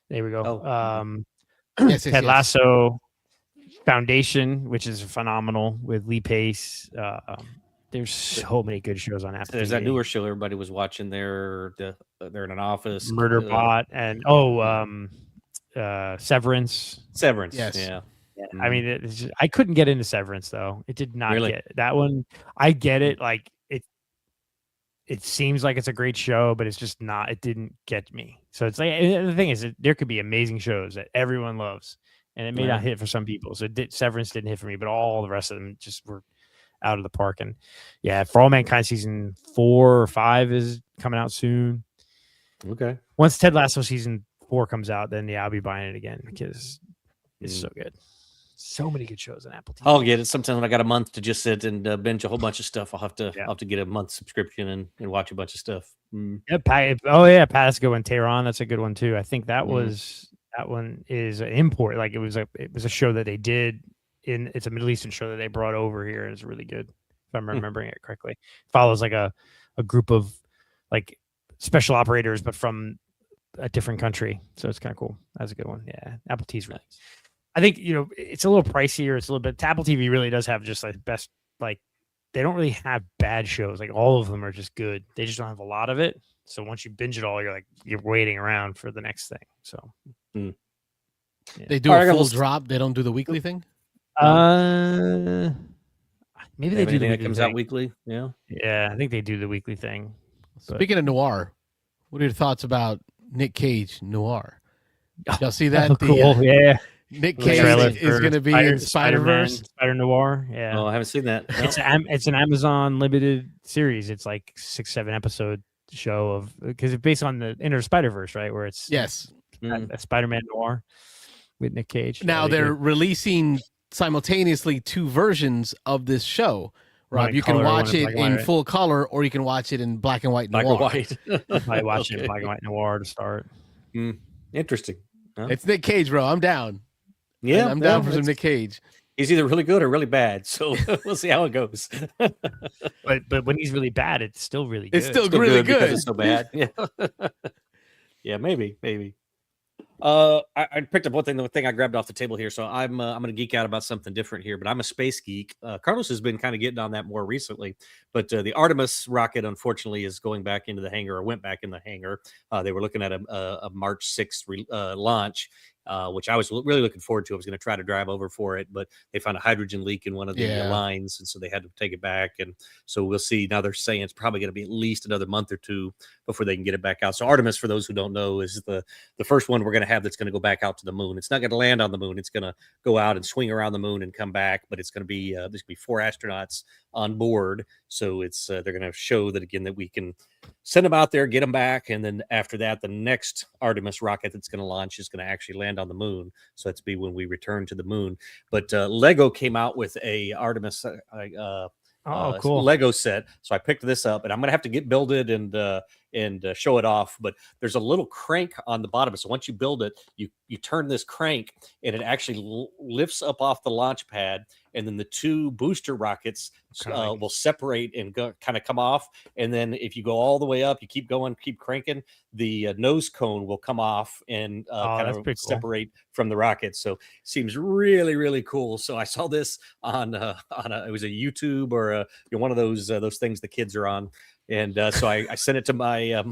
There we go. Ted Lasso, Foundation, which is phenomenal with Lee Pace. There's so many good shows on Apple There's TV. that newer show everybody was watching. They're in an office. Murderbot and Severance. Severance. Yes. Yeah. I mean, it's just, I couldn't get into Severance though. It did not Really? get that one. I get it. Like it seems like it's a great show, but it's just not. It didn't get me. So it's like the thing is, there could be amazing shows that everyone loves, and it may not hit for some people. So Severance didn't hit for me, but all the rest of them just were out of the park. And yeah, For All Mankind season 4 or 5 is coming out soon. Okay. Once Ted Lasso season 4 comes out, then I'll be buying it again because it's so good. So many good shows on Apple TV. I'll get it sometime when I got a month to just sit and binge a whole bunch of stuff. I'll have to get a month subscription and watch a bunch of stuff. Yeah, Pasco and Tehran. That's a good one too. I think that one is an import. Like it was a show that they did it's a Middle Eastern show that they brought over here, and it's really good if I'm remembering it correctly. It follows like a group of like special operators, but from a different country. So it's kind of cool. That's a good one. Yeah, Apple TV's really. I think it's a little pricier. It's a little bit. Apple TV really does have just like best. Like they don't really have bad shows. Like all of them are just good. They just don't have a lot of it. So once you binge it all, you're waiting around for the next thing. So they do a full drop. They don't do the weekly thing. Maybe they do the that comes out weekly. Yeah, yeah. I think they do the weekly thing. Speaking of noir, what are your thoughts about Nick Cage noir? Y'all see that? Cool. Yeah. Nick Cage is going to be in Spider-Verse. Spider Noir. Yeah. Oh, I haven't seen that. No. It's an Amazon limited series. It's like 6-7 episode show of because it's based on the Into Spider-Verse, right? Where it's a Spider-Man noir with Nick Cage. Now they're releasing simultaneously 2 versions of this show. Rob, you can watch it in full color, or you can watch it in black and white noir. Black and white. Probably watch it in black and white noir to start. Interesting. Huh? It's Nick Cage, bro. I'm down. Yeah, I'm down for some Nick Cage. He's either really good or really bad, so we'll see how it goes. but when he's really bad, it's still really good. It's still really good because it's so bad. Yeah, yeah, maybe. I picked up the thing I grabbed off the table here, so I'm going to geek out about something different here. But I'm a space geek. Carlos has been kind of getting on that more recently. But the Artemis rocket, unfortunately, is going back into the hangar, or went back in the hangar. They were looking at a March 6th launch. Which I was really looking forward to. I was going to try to drive over for it, but they found a hydrogen leak in one of the lines, and so they had to take it back. And so we'll see. Now they're saying it's probably going to be at least another month or 2 before they can get it back out. So Artemis, for those who don't know, is the first one we're going to have that's going to go back out to the moon. It's not going to land on the moon. It's going to go out and swing around the moon and come back, but it's going to be there's going to be 4 astronauts on board. So it's they're going to show that again that we can send them out there, get them back, and then after that, the next Artemis rocket that's going to launch is going to actually land on the moon. So that's be when we return to the moon. But Lego came out with a Artemis cool Lego set. So I picked this up, and I'm going to have to build it and show it off. But there's a little crank on the bottom. So once you build it, you turn this crank, and it actually lifts up off the launch pad. And then the 2 booster rockets will separate and kind of come off. And then if you go all the way up, you keep going, keep cranking, the nose cone will come off and kind of separate from the rocket. So it seems really, really cool. So I saw this on it was a YouTube or one of those things the kids are on. And so I sent it to my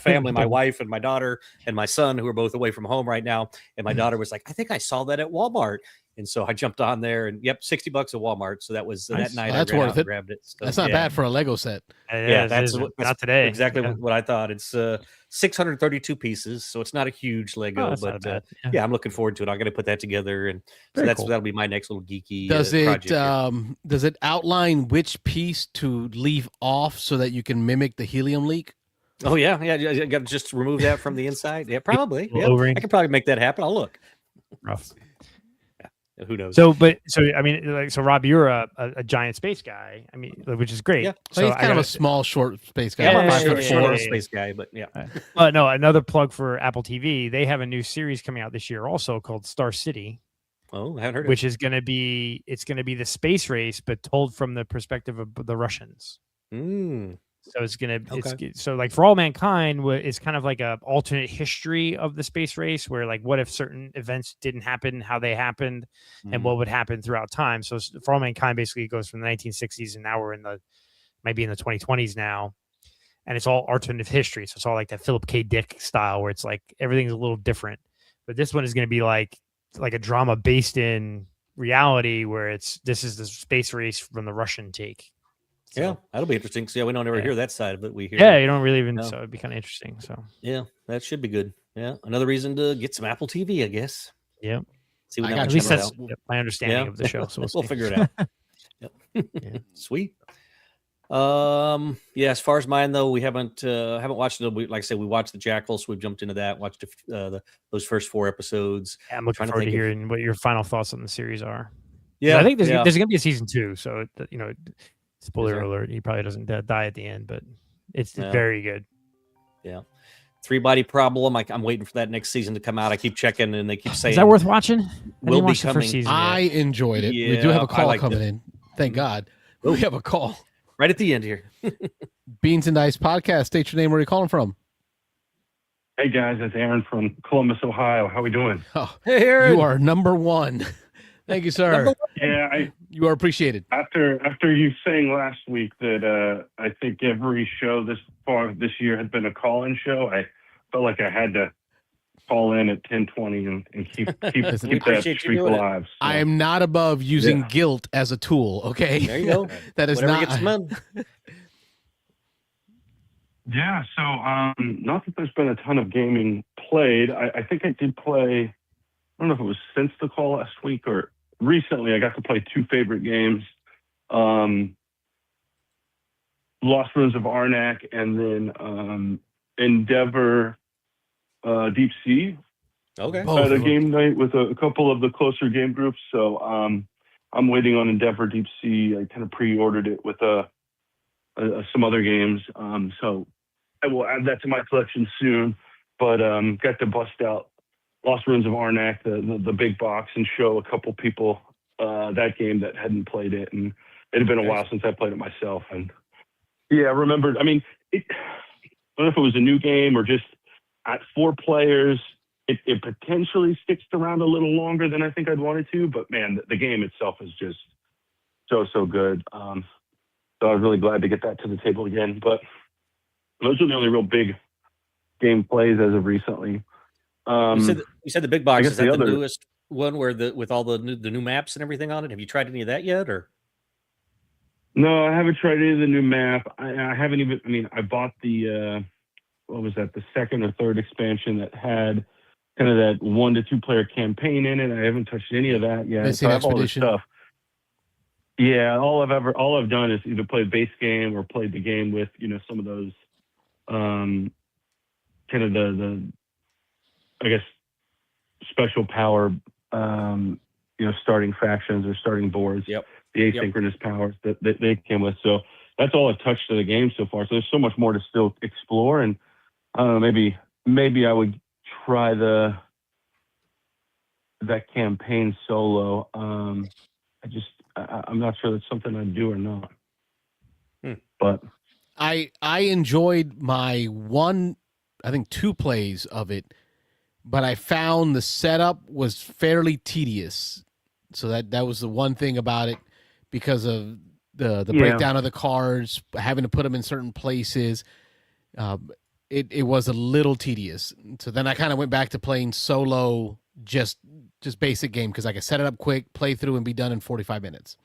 family, my wife and my daughter and my son, who are both away from home right now. And my daughter was like, I think I saw that at Walmart. And so I jumped on there and $60 at Walmart. So that was nice. That night that's I ran worth out it. and grabbed it. So, that's not bad for a Lego set. That's not today. Exactly what I thought. It's 632 pieces, so it's not a huge Lego, but I'm looking forward to it. I'm going to put that together, and so that'll be my next little geeky project. Does it outline which piece to leave off so that you can mimic the helium leak? Oh yeah. You got to just remove that from the inside. Yeah, probably. Yeah, I could probably make that happen. I'll look. Rough. Who knows? So I mean, Rob, you're a giant space guy. I mean, which is great. Yeah. So he's kind of a small, short space guy. Yeah, I'm a short space guy, but yeah. But no, another plug for Apple TV. They have a new series coming out this year, also called Star City. Oh, I haven't heard of it. Which is going to be the space race, but told from the perspective of the Russians. So it's gonna, so like For All Mankind is kind of like a alternate history of the space race, where like what if certain events didn't happen, how they happened, and what would happen throughout time. So For All Mankind basically goes from the 1960s, and now we're in the might be in the 2020s now, and it's all alternative history. So it's all like that Philip K. Dick style, where it's like everything's a little different. But this one is going to be like a drama based in reality, where this is the space race from the Russian take. So, yeah, that'll be interesting. Because we don't ever hear that side of it. We hear, you don't really even. So it'd be kind of interesting. So yeah, that should be good. Yeah, another reason to get some Apple TV, I guess. Yeah, see what at least that's my understanding of the show. So we'll figure it out. Yep. Sweet. As far as mine though, we haven't watched it. Like I said, we watched the Jackals. We've jumped into that, watched those first 4 episodes. Yeah, I'm looking forward to hearing what your final thoughts on the series are. Yeah, I think there's going to be a season 2. So spoiler alert, he probably doesn't die at the end, but it's very good. Yeah. 3-Body Problem. I'm waiting for that next season to come out. I keep checking, and they keep saying, "Is that worth watching?" Will be the first season I enjoyed it. Yeah, we do have a call coming in. Thank God. We have a call right at the end here. Beansanddice podcast. State your name. Where are you calling from? Hey guys, it's Aaron from Columbus, Ohio. How we doing? Oh, hey, Aaron. You are number 1. Thank you, sir. Yeah, you are appreciated. After you saying last week that I think every show this far this year had been a call-in show, I felt like I had to call in at 10:20 and keep that streak alive. So. I am not above using guilt as a tool. Okay, there you go. That is Whatever not. Gets done. Yeah, so not that there's been a ton of gaming played. I think I did play. I don't know if it was since the call last week or recently. I got to play 2 favorite games. Lost Ruins of Arnak, and then Endeavor Deep Sea. Okay. I had a game night with a couple of the closer game groups, so I'm waiting on Endeavor Deep Sea. I kind of pre-ordered it with some other games, so I will add that to my collection soon. But got to bust out Lost Ruins of Arnak, the big box, and show a couple people that game that hadn't played it, and it had been a while since I played it myself. And yeah, I remembered. I mean, I don't know if it was a new game or just at 4 players. It potentially sticks around a little longer than I think I'd wanted to, but man, the game itself is just so good. So I was really glad to get that to the table again. But those are the only real big game plays as of recently. You said the big box. Is that the newest one with all the new maps and everything on it? Have you tried any of that yet, or? No, I haven't tried any of the new map. I haven't even. I mean, I bought the what was that? The second or third expansion that had kind of that 1 to 2 player campaign in it. I haven't touched any of that yet. Missing Expedition. All this stuff. Yeah, all I've done is either played base game or played the game with some of those kind of the I guess special power starting factions or starting boards. Yep. The asynchronous powers that they came with. So that's all I've touched of the game so far. So there's so much more to still explore, and I don't know, maybe I would try that campaign solo. I'm not sure that's something I'd do or not. But I enjoyed my 2 plays of it, but I found the setup was fairly tedious. So that was the one thing about it, because of the breakdown of the cards, having to put them in certain places. It was a little tedious. So then I kind of went back to playing solo, just basic game, because I could set it up quick, play through, and be done in 45 minutes.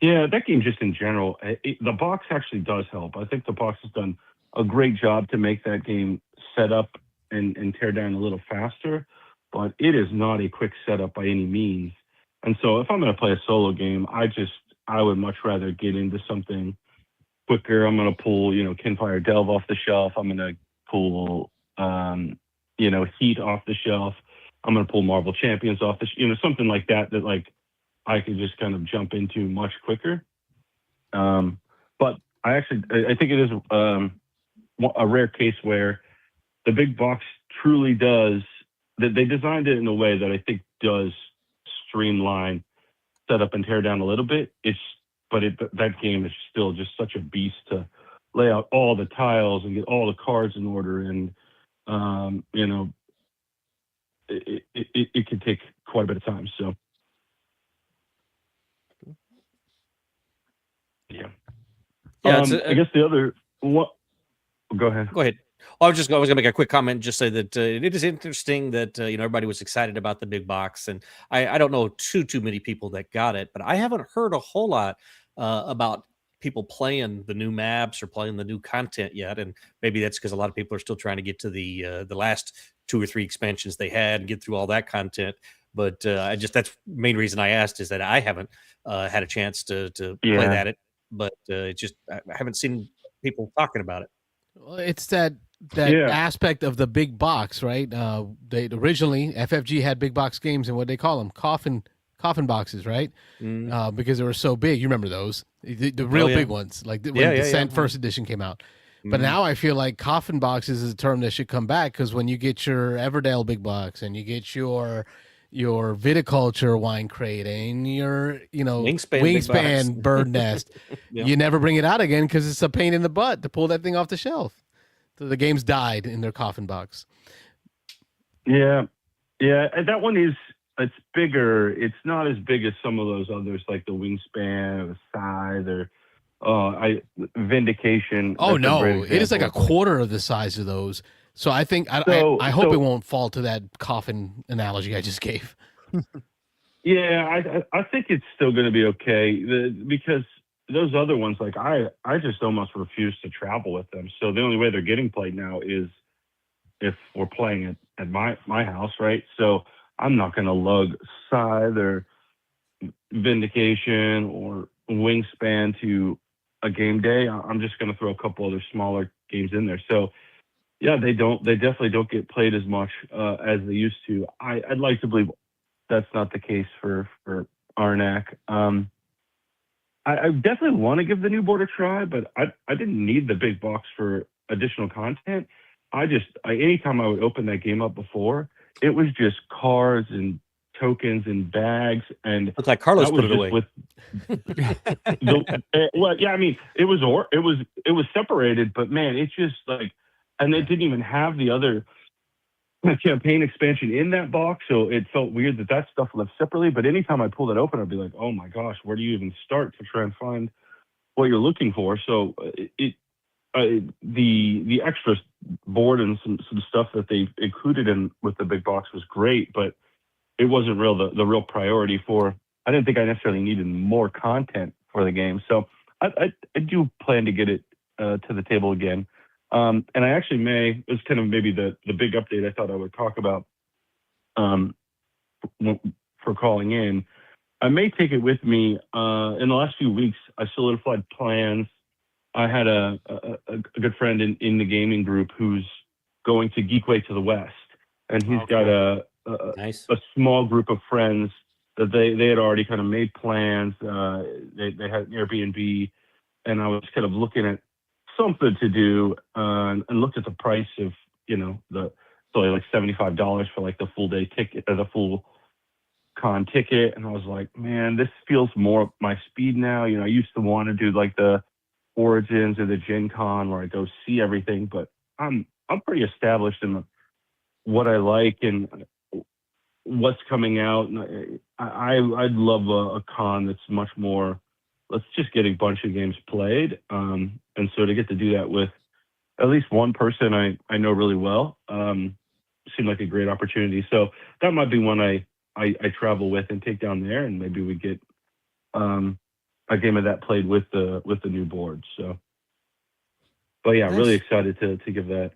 Yeah, that game just in general, the box actually does help. I think the box has done a great job to make that game set up and tear down a little faster, but it is not a quick setup by any means. And so if I'm going to play a solo game, I would much rather get into something quicker. I'm going to pull, Kinfire Delve off the shelf. I'm going to pull, Heat off the shelf. I'm going to pull Marvel Champions off the, something like that like I could just kind of jump into much quicker. But I think it is a rare case where the big box truly does, that they designed it in a way that I think does streamline setup and tear down a little bit. That game is still just such a beast to lay out all the tiles and get all the cards in order, and it could take quite a bit of time. So yeah. Yeah, I guess the other what? Go ahead. Go ahead. I was going to make a quick comment, just say that it is interesting that everybody was excited about the big box, and I don't know too many people that got it, but I haven't heard a whole lot about people playing the new maps or playing the new content yet, and maybe that's because a lot of people are still trying to get to the last 2 or 3 expansions they had and get through all that content. But that's the main reason I asked, is that I haven't had a chance to play that, but it's just I haven't seen people talking about it. Well, it's that aspect of the big box, right? They originally FFG had big box games, and what they call them, coffin boxes, right? Because they were so big. You remember those, the real big ones, like when Descent First Edition came out. But now I feel like coffin boxes is a term that should come back, because when you get your Everdale big box and you get your viticulture wine crate and your wingspan bird nest, you never bring it out again because it's a pain in the butt to pull that thing off the shelf. So the game's died in their coffin box. Yeah, and that one it's bigger. It's not as big as some of those others, like the wingspan or the scythe or Vindication. Oh no, it is like a quarter of the size of those. So I think I hope it won't fall to that coffin analogy I just gave. Yeah, I think it's still going to be okay, because those other ones, like I just almost refuse to travel with them. So the only way they're getting played now is if we're playing it at my house, right? So I'm not going to lug Scythe or Vindication or Wingspan to a game day. I'm just going to throw a couple other smaller games in there. So yeah, they definitely don't get played as much as they used to. I'd like to believe that's not the case for Arnak. I definitely want to give the new board a try, but I didn't need the big box for additional content. Anytime I would open that game up before, it was just cards and tokens and bags, and looks like Carlos put it away. Well, yeah, I mean, it was separated, but man, it's just like, and they didn't even have the other campaign expansion in that box, so it felt weird that stuff left separately. But anytime I pulled it open, I'd be like, oh my gosh, where do you even start to try and find what you're looking for? So the extra board and some stuff that they included in with the big box was great, but it wasn't the real priority for. I didn't think I necessarily needed more content for the game, so I do plan to get it to the table again. And I actually it was kind of maybe the big update I thought I would talk about for calling in. I may take it with me. In the last few weeks, I solidified plans. I had a good friend in the gaming group who's going to Geekway to the West, and he's got a small group of friends that they had already kind of made plans. They had an Airbnb, and I was kind of looking at something to do and looked at the price of it's only like $75 for like the full day ticket or the full con ticket, and I was like, man, this feels more up my speed now. I used to want to do like the Origins or the Gen Con where I go see everything, but I'm pretty established in what I like and what's coming out, and I'd love a con that's much more, let's just get a bunch of games played. And so to get to do that with at least one person I know really well seemed like a great opportunity. So that might be one I travel with and take down there, and maybe we get a game of that played with the new board. So, but yeah, really excited to give that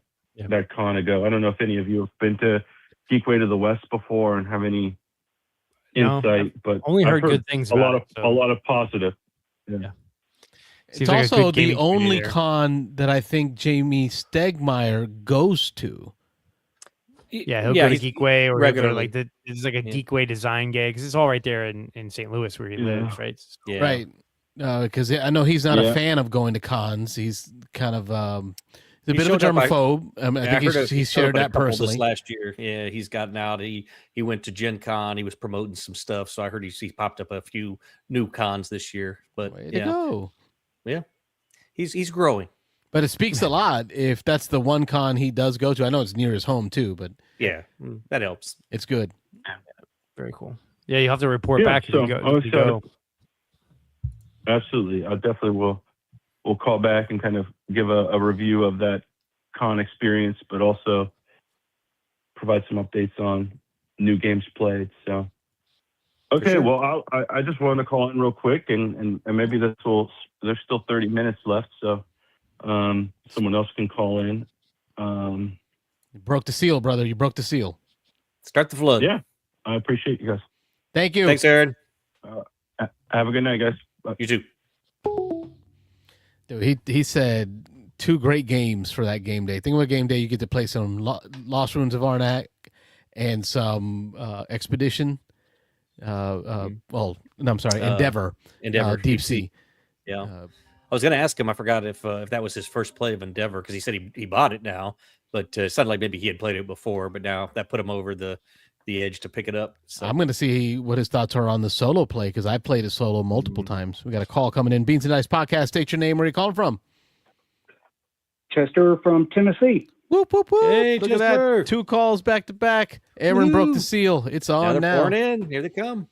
con a go. I don't know if any of you have been to Geekway to the West before and have any insight, but only heard good things about a lot of positive. Yeah. It's also the only con that I think Jamie Stegmeyer goes to. Yeah, he'll go to Geekway or regularly. It's like a Geekway design gig, because it's all right there in St. Louis where he lives, right? Yeah. Right. Because I know he's not a fan of going to cons. He's kind of he's a bit of a germaphobe. I think he shared that personally. This last year, yeah, he's gotten out. He went to Gen Con. He was promoting some stuff, so I heard he popped up a few new cons this year. But way to go. Yeah, he's growing. But it speaks a lot if that's the one con he does go to. I know it's near his home too, but yeah, that helps. It's good. Very cool. Yeah, you have to report back if you go. Absolutely, I definitely will we'll call back and kind of give a review of that con experience, but also provide some updates on new games played. So, okay, sure. well, I just wanted to call in real quick, and maybe there's still 30 minutes left, so someone else can call in. You broke the seal, brother. You broke the seal. Start the flood. Yeah, I appreciate you guys. Thank you. Thanks, Aaron. Have a good night, guys. Bye. You too. Dude, he said 2 great games for that game day. Think about game day. You get to play some Lost Ruins of Arnak and some Expedition. Well, no, I'm sorry, Endeavor. Deep Sea. Yeah. I was going to ask him. I forgot if that was his first play of Endeavor, because he said he bought it now, but it sounded like maybe he had played it before, but now that put him over the edge to pick it up. So I'm going to see what his thoughts are on the solo play, because I played it solo multiple times. We got a call coming in. Beansanddice podcast. State your name. Where are you calling from? Chester from Tennessee. Whoop, whoop, whoop. Hey, Look at Chester. that. 2 calls back to back. Aaron broke the seal. It's now on they're now. pouring in. Here they come.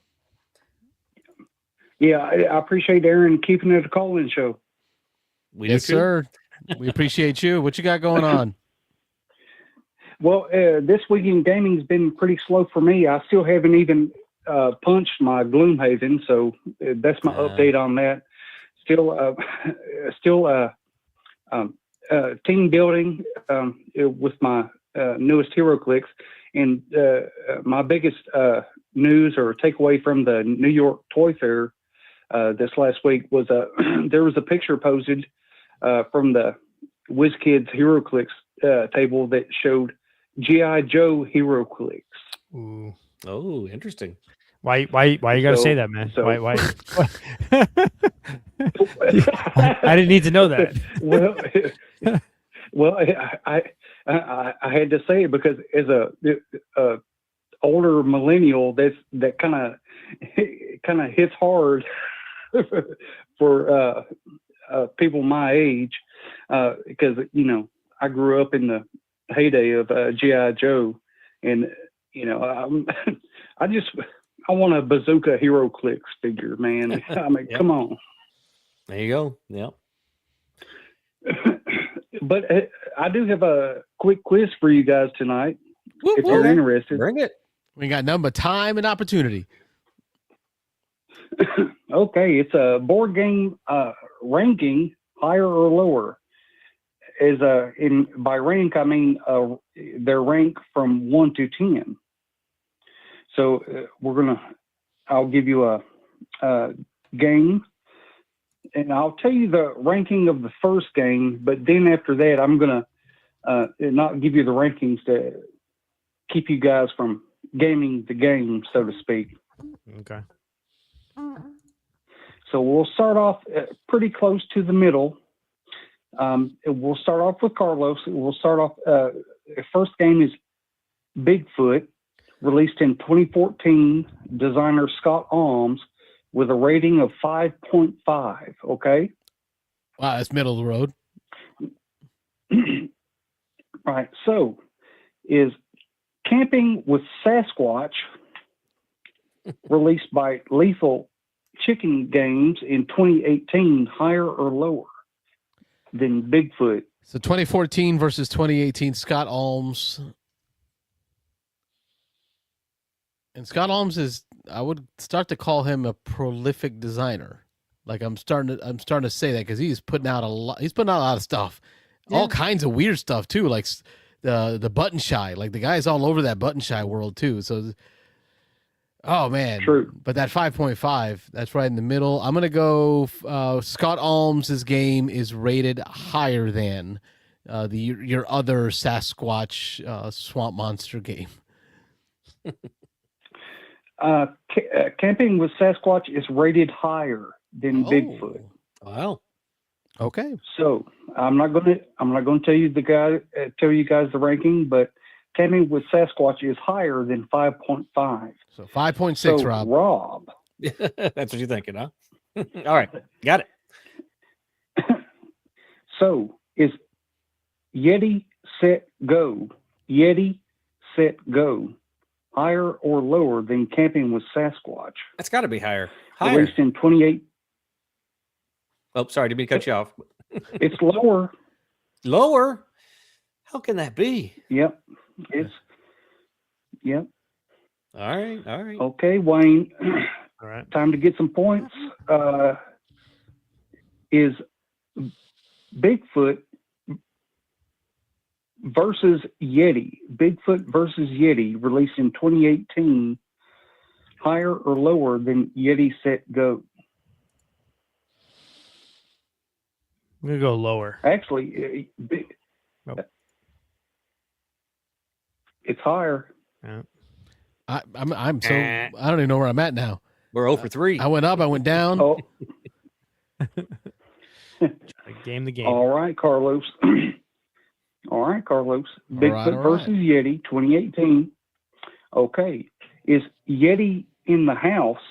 Yeah, I appreciate Aaron keeping it a call-in show. We Yes, do too. sir. We appreciate you. What you got going on? Well, this week in gaming's been pretty slow for me. I still haven't even punched my Gloomhaven, so that's my update on that. Still team building with my newest hero clicks, and my biggest news or takeaway from the New York Toy Fair this last week was there was a picture posted from the WizKids Hero Clicks table that showed G.I. Joe Hero Clicks. Ooh. Oh, interesting. Why you got to So- say that, man? so- Why? I didn't need to know that. Well, I had to say it because as a older millennial, that kind of hits hard for people my age, because I grew up in the heyday of G.I. Joe, and I want a Bazooka Hero Clicks figure, man. I mean, Yep. come on. There you go. Yeah. But I do have a quick quiz for you guys tonight, Whoop, if whoop. you're interested. Bring it. We got nothing but time and opportunity. Okay, it's a board game ranking, higher or lower. By rank, I mean their rank from 1 to 10. So I'll give you a game, and I'll tell you the ranking of the first game, but then after that, I'm gonna not give you the rankings to keep you guys from gaming the game, so to speak. Okay. So we'll start off pretty close to the middle. We'll start off with Carlos. We'll start off. The first game is Bigfoot, released in 2014. Designer Scott Alms, with a rating of 5.5. Okay. Wow, that's middle of the road. All right. So, is Camping with Sasquatch, released by Lethal Chicken Games in 2018, higher or lower than Bigfoot? So 2014 versus 2018, Scott Alms. And Scott Alms is, I would start to call him a prolific designer. Like I'm starting to say that because he's putting out a lot. He's putting out a lot of stuff, all kinds of weird stuff too, like the Button Shy. Like the guy's all over that Button Shy world too. So, oh man, True. But that 5.5, that's right in the middle. I'm gonna go. Scott Alms's game is rated higher than your other Sasquatch swamp monster game. Camping with Sasquatch is rated higher than Bigfoot. Wow. Okay. So I'm not going to tell you guys the ranking, but Camping with Sasquatch is higher than 5.5. So 5.6, So Rob. Rob, That's what you're thinking, huh? All right. Got it. so is Yeti Set Go higher or lower than Camping with Sasquatch? That's got to be higher. Higher. Released in 28. Oh, sorry. Didn't mean to cut you off. It's lower. Lower? How can that be? Yep. Yep. All right. Okay, Wayne. All right. Time to get some points. Is Bigfoot versus Yeti. Bigfoot versus Yeti, released in 2018, higher or lower than Yeti Set Go? I'm gonna go lower. Actually, Nope. it's higher. Yeah. I'm so I don't even know where I'm at now. We're 0 for 3. I went up, I went down. Oh, Game the game. all right, Carlos. All right, Carlos. Bigfoot all versus right. Yeti, 2018. Okay. Is Yeti in the House,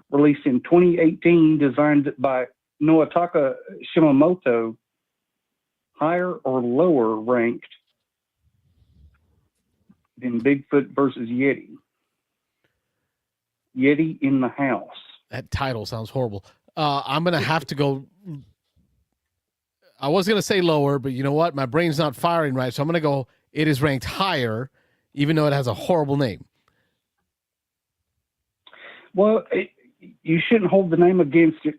released in 2018, designed by Noataka Shimamoto, higher or lower ranked than Bigfoot versus Yeti? Yeti in the House. That title sounds horrible. I'm gonna have to go. I was gonna say lower, but you know what? My brain's not firing right, so I'm gonna go. It is ranked higher, even though it has a horrible name. Well, you shouldn't hold the name against it.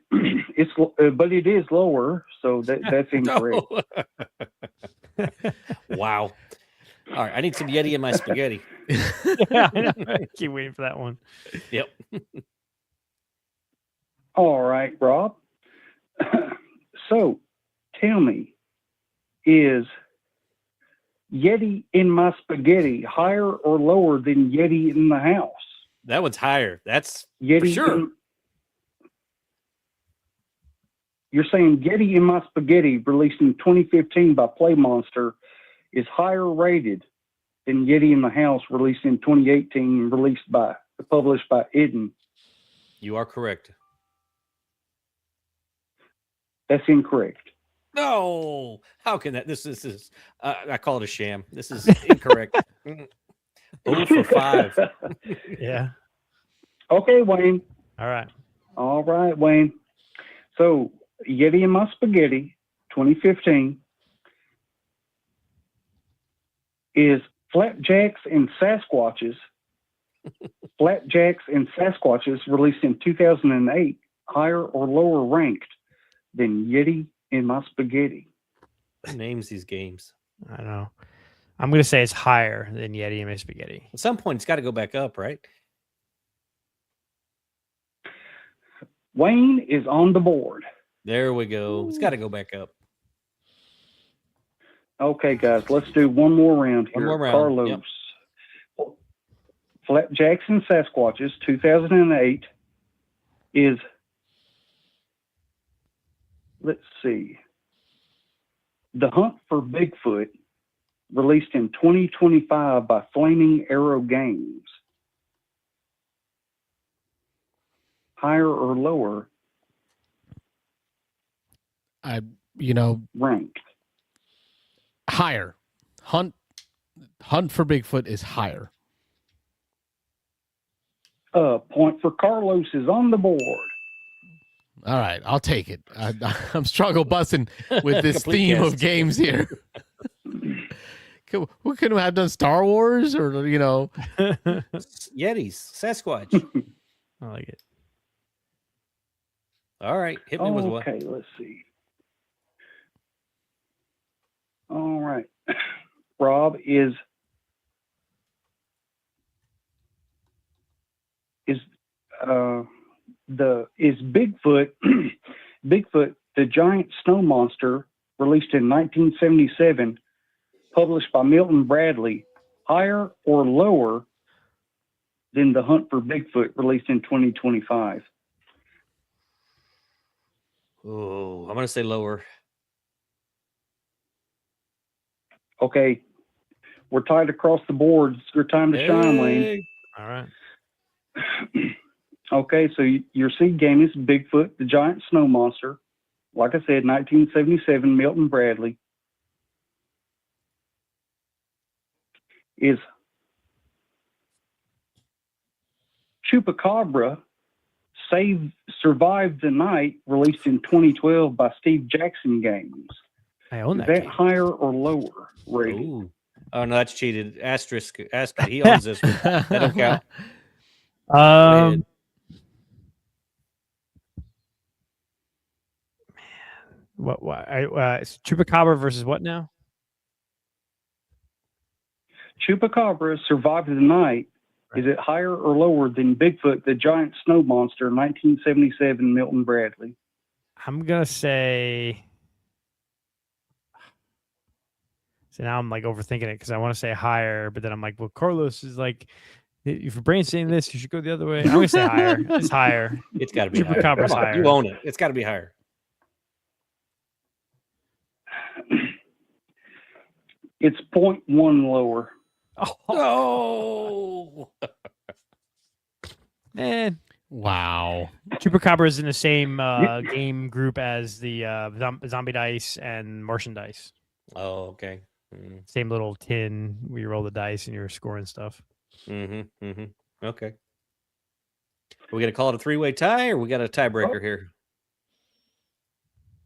But it is lower, so that's incorrect. Wow. All right. I need some Yeti in my spaghetti. Yeah, I know. I keep waiting for that one. Yep. All right, Rob. So, tell me, is Yeti in my spaghetti higher or lower than Yeti in the House? That one's higher. That's Yeti for sure. You're saying Yeti in my spaghetti, released in 2015 by Play Monster, is higher rated than Yeti in the House, released in 2018, published by Eden. You are correct. That's incorrect. No. How can that? This is I call it a sham. This is incorrect. 0 for 5. Yeah. Okay, Wayne. All right. All right, Wayne. So, Yeti in my spaghetti, 2015, is Flapjacks and Sasquatches. Flapjacks and Sasquatches, released in 2008, higher or lower ranked than Yeti in my spaghetti? Who names these games? I don't know. I'm gonna say it's higher than Yeti and my spaghetti. At some point, it's got to go back up, right? Wayne is on the board. There we go. It's got to go back up. Okay, guys, let's do one more round here. One more round, Carlos. yep. Flapjacks and Sasquatches, 2008, is, let's see, The Hunt for Bigfoot, released in 2025 by Flaming Arrow Games. Higher or lower ranked? Higher. Hunt for Bigfoot is higher. Point for Carlos is on the board. All right, I'll take it. I'm struggle busting with this Complete theme guess. of games here. We couldn't have done Star Wars or Yetis, Sasquatch. I like it. All right, hit me with one. Okay, let's see. All right. Rob, is Bigfoot Bigfoot the Giant Snow Monster, released in 1977, published by Milton Bradley, higher or lower than The Hunt for Bigfoot, released in 2025? Oh, I'm going to say lower. Okay, we're tied across the board. It's your time to shine, Wayne. All right. Okay, so your seed game is Bigfoot, the Giant Snow Monster. Like I said, 1977, Milton Bradley. Is Chupacabra Survive the Night, released in 2012 by Steve Jackson Games. I own Is that that game. higher or lower rated? Ooh. Oh no, that's cheated. Asterisk. He owns this one. That don't count. Um, it's Chupacabra versus what now? Chupacabra Survive the Night. Is it higher or lower than Bigfoot, the giant snow monster, 1977, Milton Bradley? I'm gonna say. So now I'm like overthinking it because I want to say higher, but then I'm like, well, Carlos is like, if your brain's saying this, you should go the other way. I'm gonna say higher. It's higher. It's got to be higher. Chupacabra's Come on, higher. you own it. It's got to be higher. It's 0.1 lower. Oh. Man, Wow. Chupacabra is in the same game group as the Zombie Dice and Martian Dice. Oh, okay. Mm. Same little tin where you roll the dice and you're scoring stuff. Mm-hmm. Mm-hmm. Okay. Are we gonna call it a 3-way tie, or we got a tiebreaker here?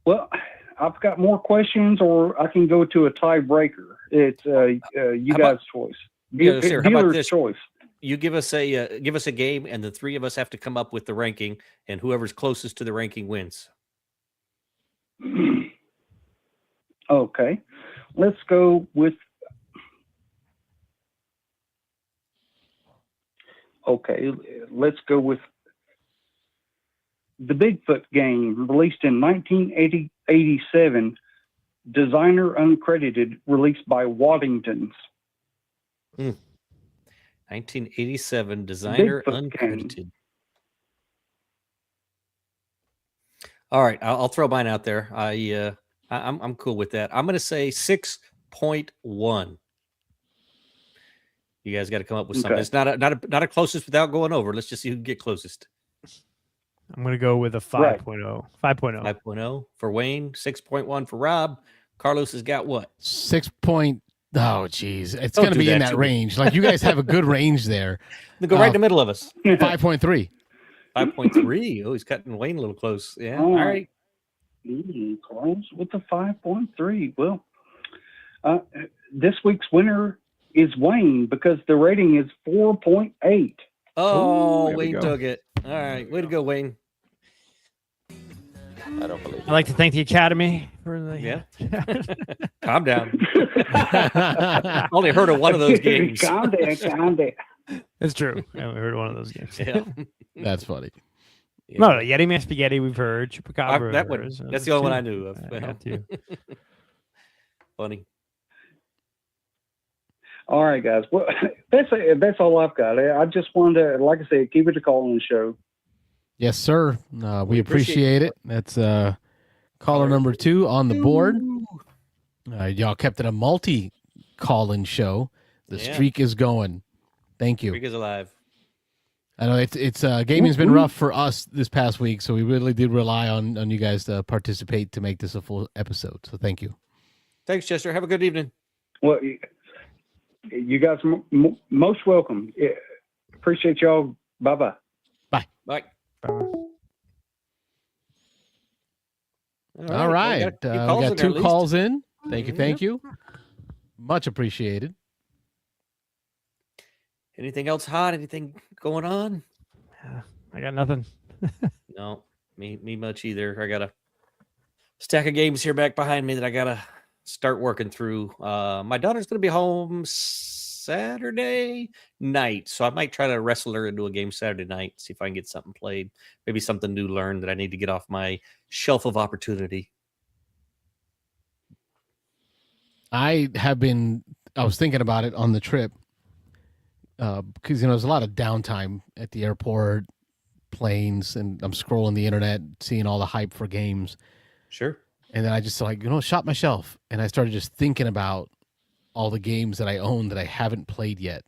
Well, I've got more questions, or I can go to a tiebreaker. It's you guys' choice. Yeah, sure. How about Dealer's this? choice. You give us a game, and the three of us have to come up with the ranking, and whoever's closest to the ranking wins. Okay, let's go with. Okay, let's go with the Bigfoot game, released in 1987, designer uncredited, released by Waddingtons. 1987, designer Bigfoot uncredited. game. All right, I'll throw mine out there. I'm cool with that. I'm going to say 6.1. You guys got to come up with something. Okay. It's not a closest without going over. Let's just see who can get closest. I'm gonna go with a 5.0. Right. 5.0. 5.0 for Wayne, 6.1 for Rob. Carlos has got what? 6 point. Oh, geez. It's Don't going to do be in that that to me. range. Like, you guys have a good range there. Go right in the middle of us. 5.3. 5.3. Oh, he's cutting Wayne a little close. Yeah. Oh. All right. Close with the 5.3. Well, this week's winner is Wayne because the rating is 4.8. Oh, there we Wayne go. took it. All right. Way to go, Wayne. I don't believe I'd like to thank the Academy for the Yeah. Calm down. Only heard of one of those games. Calm down. It's true. I haven't heard one of those games. Yeah. That's funny. No, Yeti Man Spaghetti we've heard. Chupacabra. That one. That's the only one I knew of. I got two. Funny. All right, guys. Well, that's all I've got. I just wanted to, like I said, keep it a call-in show. Yes, sir. We appreciate it. That's caller number 2 on the board. Y'all kept it a multi-call-in show. The Yeah. streak is going. Thank you. Freak is alive. I know it's gaming's been rough for us this past week, so we really did rely on you guys to participate to make this a full episode. So thank you. Thanks, Chester. Have a good evening. Well, you guys most welcome. Yeah, appreciate y'all. Bye-bye. Bye. All right. We got 2 calls in. Thank you. Mhm. Thank you. Much appreciated. Anything else hot? Anything going on? I got nothing. No, me much either. I got a stack of games here back behind me that I gotta start working through. My daughter's gonna be home Saturday night, so I might try to wrestle her into a game Saturday night, see if I can get something played, maybe something new learned that I need to get off my shelf of opportunity. I was thinking about it on the trip because there's a lot of downtime at the airport, planes, and I'm scrolling the internet, seeing all the hype for games. Sure. And then I just shot my shelf, and I started just thinking about all the games that I own that I haven't played yet.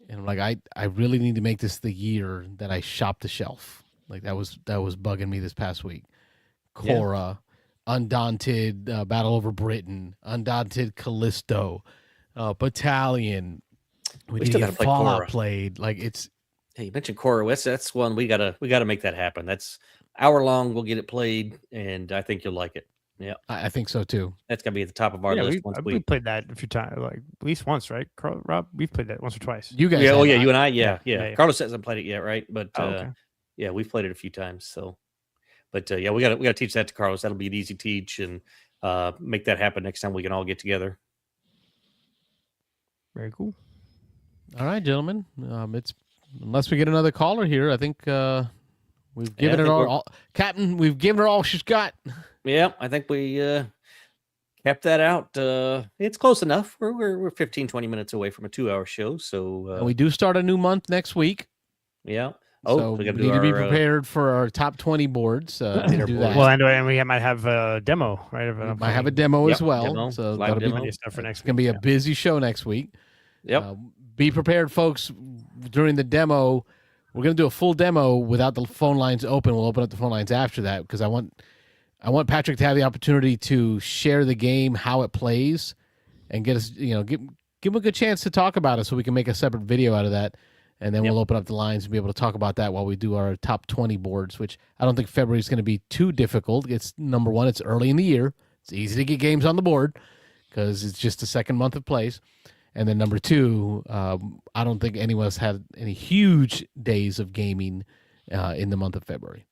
And I'm like, I really need to make this the year that I shop the shelf. Like that was bugging me this past week. Korra, Undaunted, Battle Over Britain, Undaunted Callisto, Battalion. We need still to gotta get play Fallout Korra. played. Like it's Hey, you mentioned Cora West. That's one we gotta make that happen. That's hour long. We'll get it played, and I think you'll like it. Yeah, I think so too. that's gonna be at the top of our Yeah, list once we played that a few times, like at least once, right? Rob, we've played that once or twice. You guys, Yeah, have. you and I, Yeah. Carlos hasn't played it yet, right? But Okay. yeah, we've played it a few times. So, but yeah, we gotta teach that to Carlos. That'll be an easy teach, and make that happen next time we can all get together. Very cool. All right, gentlemen. It's unless we get another caller here, I think we've given it all. Captain, we've given her all she's got. Yeah, I think we kept that out. It's close enough. We're 15, 20 minutes away from a 2-hour show. So And we do start a new month next week. yeah. So we need to be prepared for our top 20 boards. To do that. Well, and we might have a demo, right? We might have a demo as well. demo, So live that'll demo. be Stuff for next it's going to be a busy show next week. Yep. Be prepared, folks. During the demo, we're going to do a full demo without the phone lines open. We'll open up the phone lines after that because I want Patrick to have the opportunity to share the game, how it plays, and get us, give him a good chance to talk about it so we can make a separate video out of that. And then we'll open up the lines and be able to talk about that while we do our top 20 boards, which I don't think February is going to be too difficult. It's number one, it's early in the year. It's easy to get games on the board because it's just the second month of plays. And then number two, I don't think anyone has had any huge days of gaming in the month of February.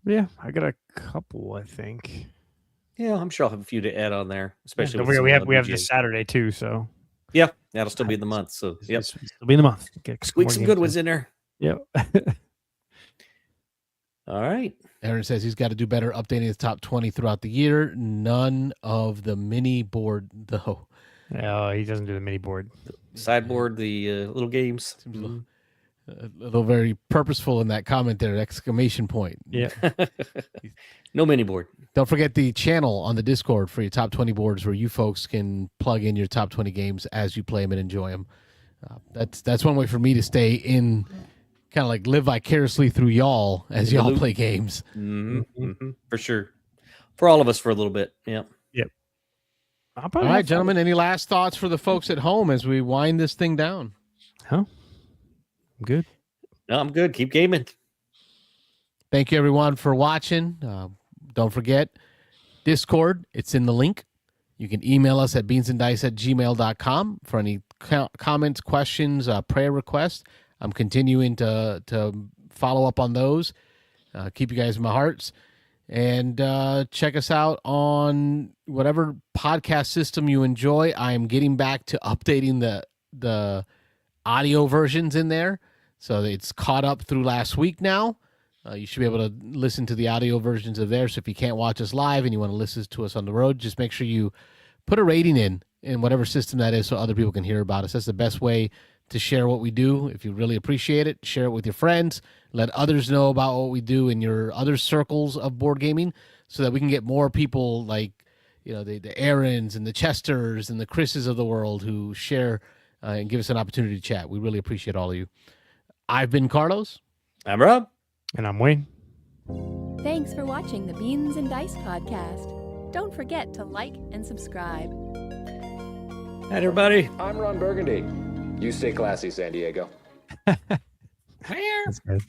Yeah, I got a couple, I think. Yeah, I'm sure I'll have a few to add on there, especially we have this Saturday too, so yeah, that'll still be in the month. So yep, it'll be in the month. squeak some good ones in there. Yep. All right. Aaron says he's got to do better updating his top 20 throughout the year. None of the mini board though. No, he doesn't do the mini board. Sideboard, the little games. Seems a little very purposeful in that comment there, exclamation point. Yeah. No mini board. Don't forget the channel on the Discord for your top 20 boards where you folks can plug in your top 20 games as you play them and enjoy them. That's one way for me to stay in, kind of like live vicariously through y'all as y'all play games. For sure. For all of us for a little bit. Yep. All right, gentlemen, any last thoughts for the folks at home as we wind this thing down? Huh? I'm good. No, I'm good. Keep gaming. Thank you, everyone, for watching. Don't forget, Discord, it's in the link. You can email us at beansanddice@gmail.com for any comments, questions, prayer requests. I'm continuing to follow up on those. Keep you guys in my hearts. And check us out on whatever podcast system you enjoy. I'm getting back to updating the audio versions in there. So it's caught up through last week now. You should be able to listen to the audio versions of there. So if you can't watch us live and you want to listen to us on the road, just make sure you put a rating in whatever system that is so other people can hear about us. That's the best way to share what we do. If you really appreciate it, share it with your friends. Let others know about what we do in your other circles of board gaming so that we can get more people like, the Aarons and the Chesters and the Chris's of the world who share and give us an opportunity to chat. We really appreciate all of you. I've been Carlos. I'm Rob. And I'm Wayne. Thanks for watching the Beans and Dice podcast. Don't forget to like and subscribe. Hi, everybody. I'm Ron Burgundy. You stay classy, San Diego. That's good.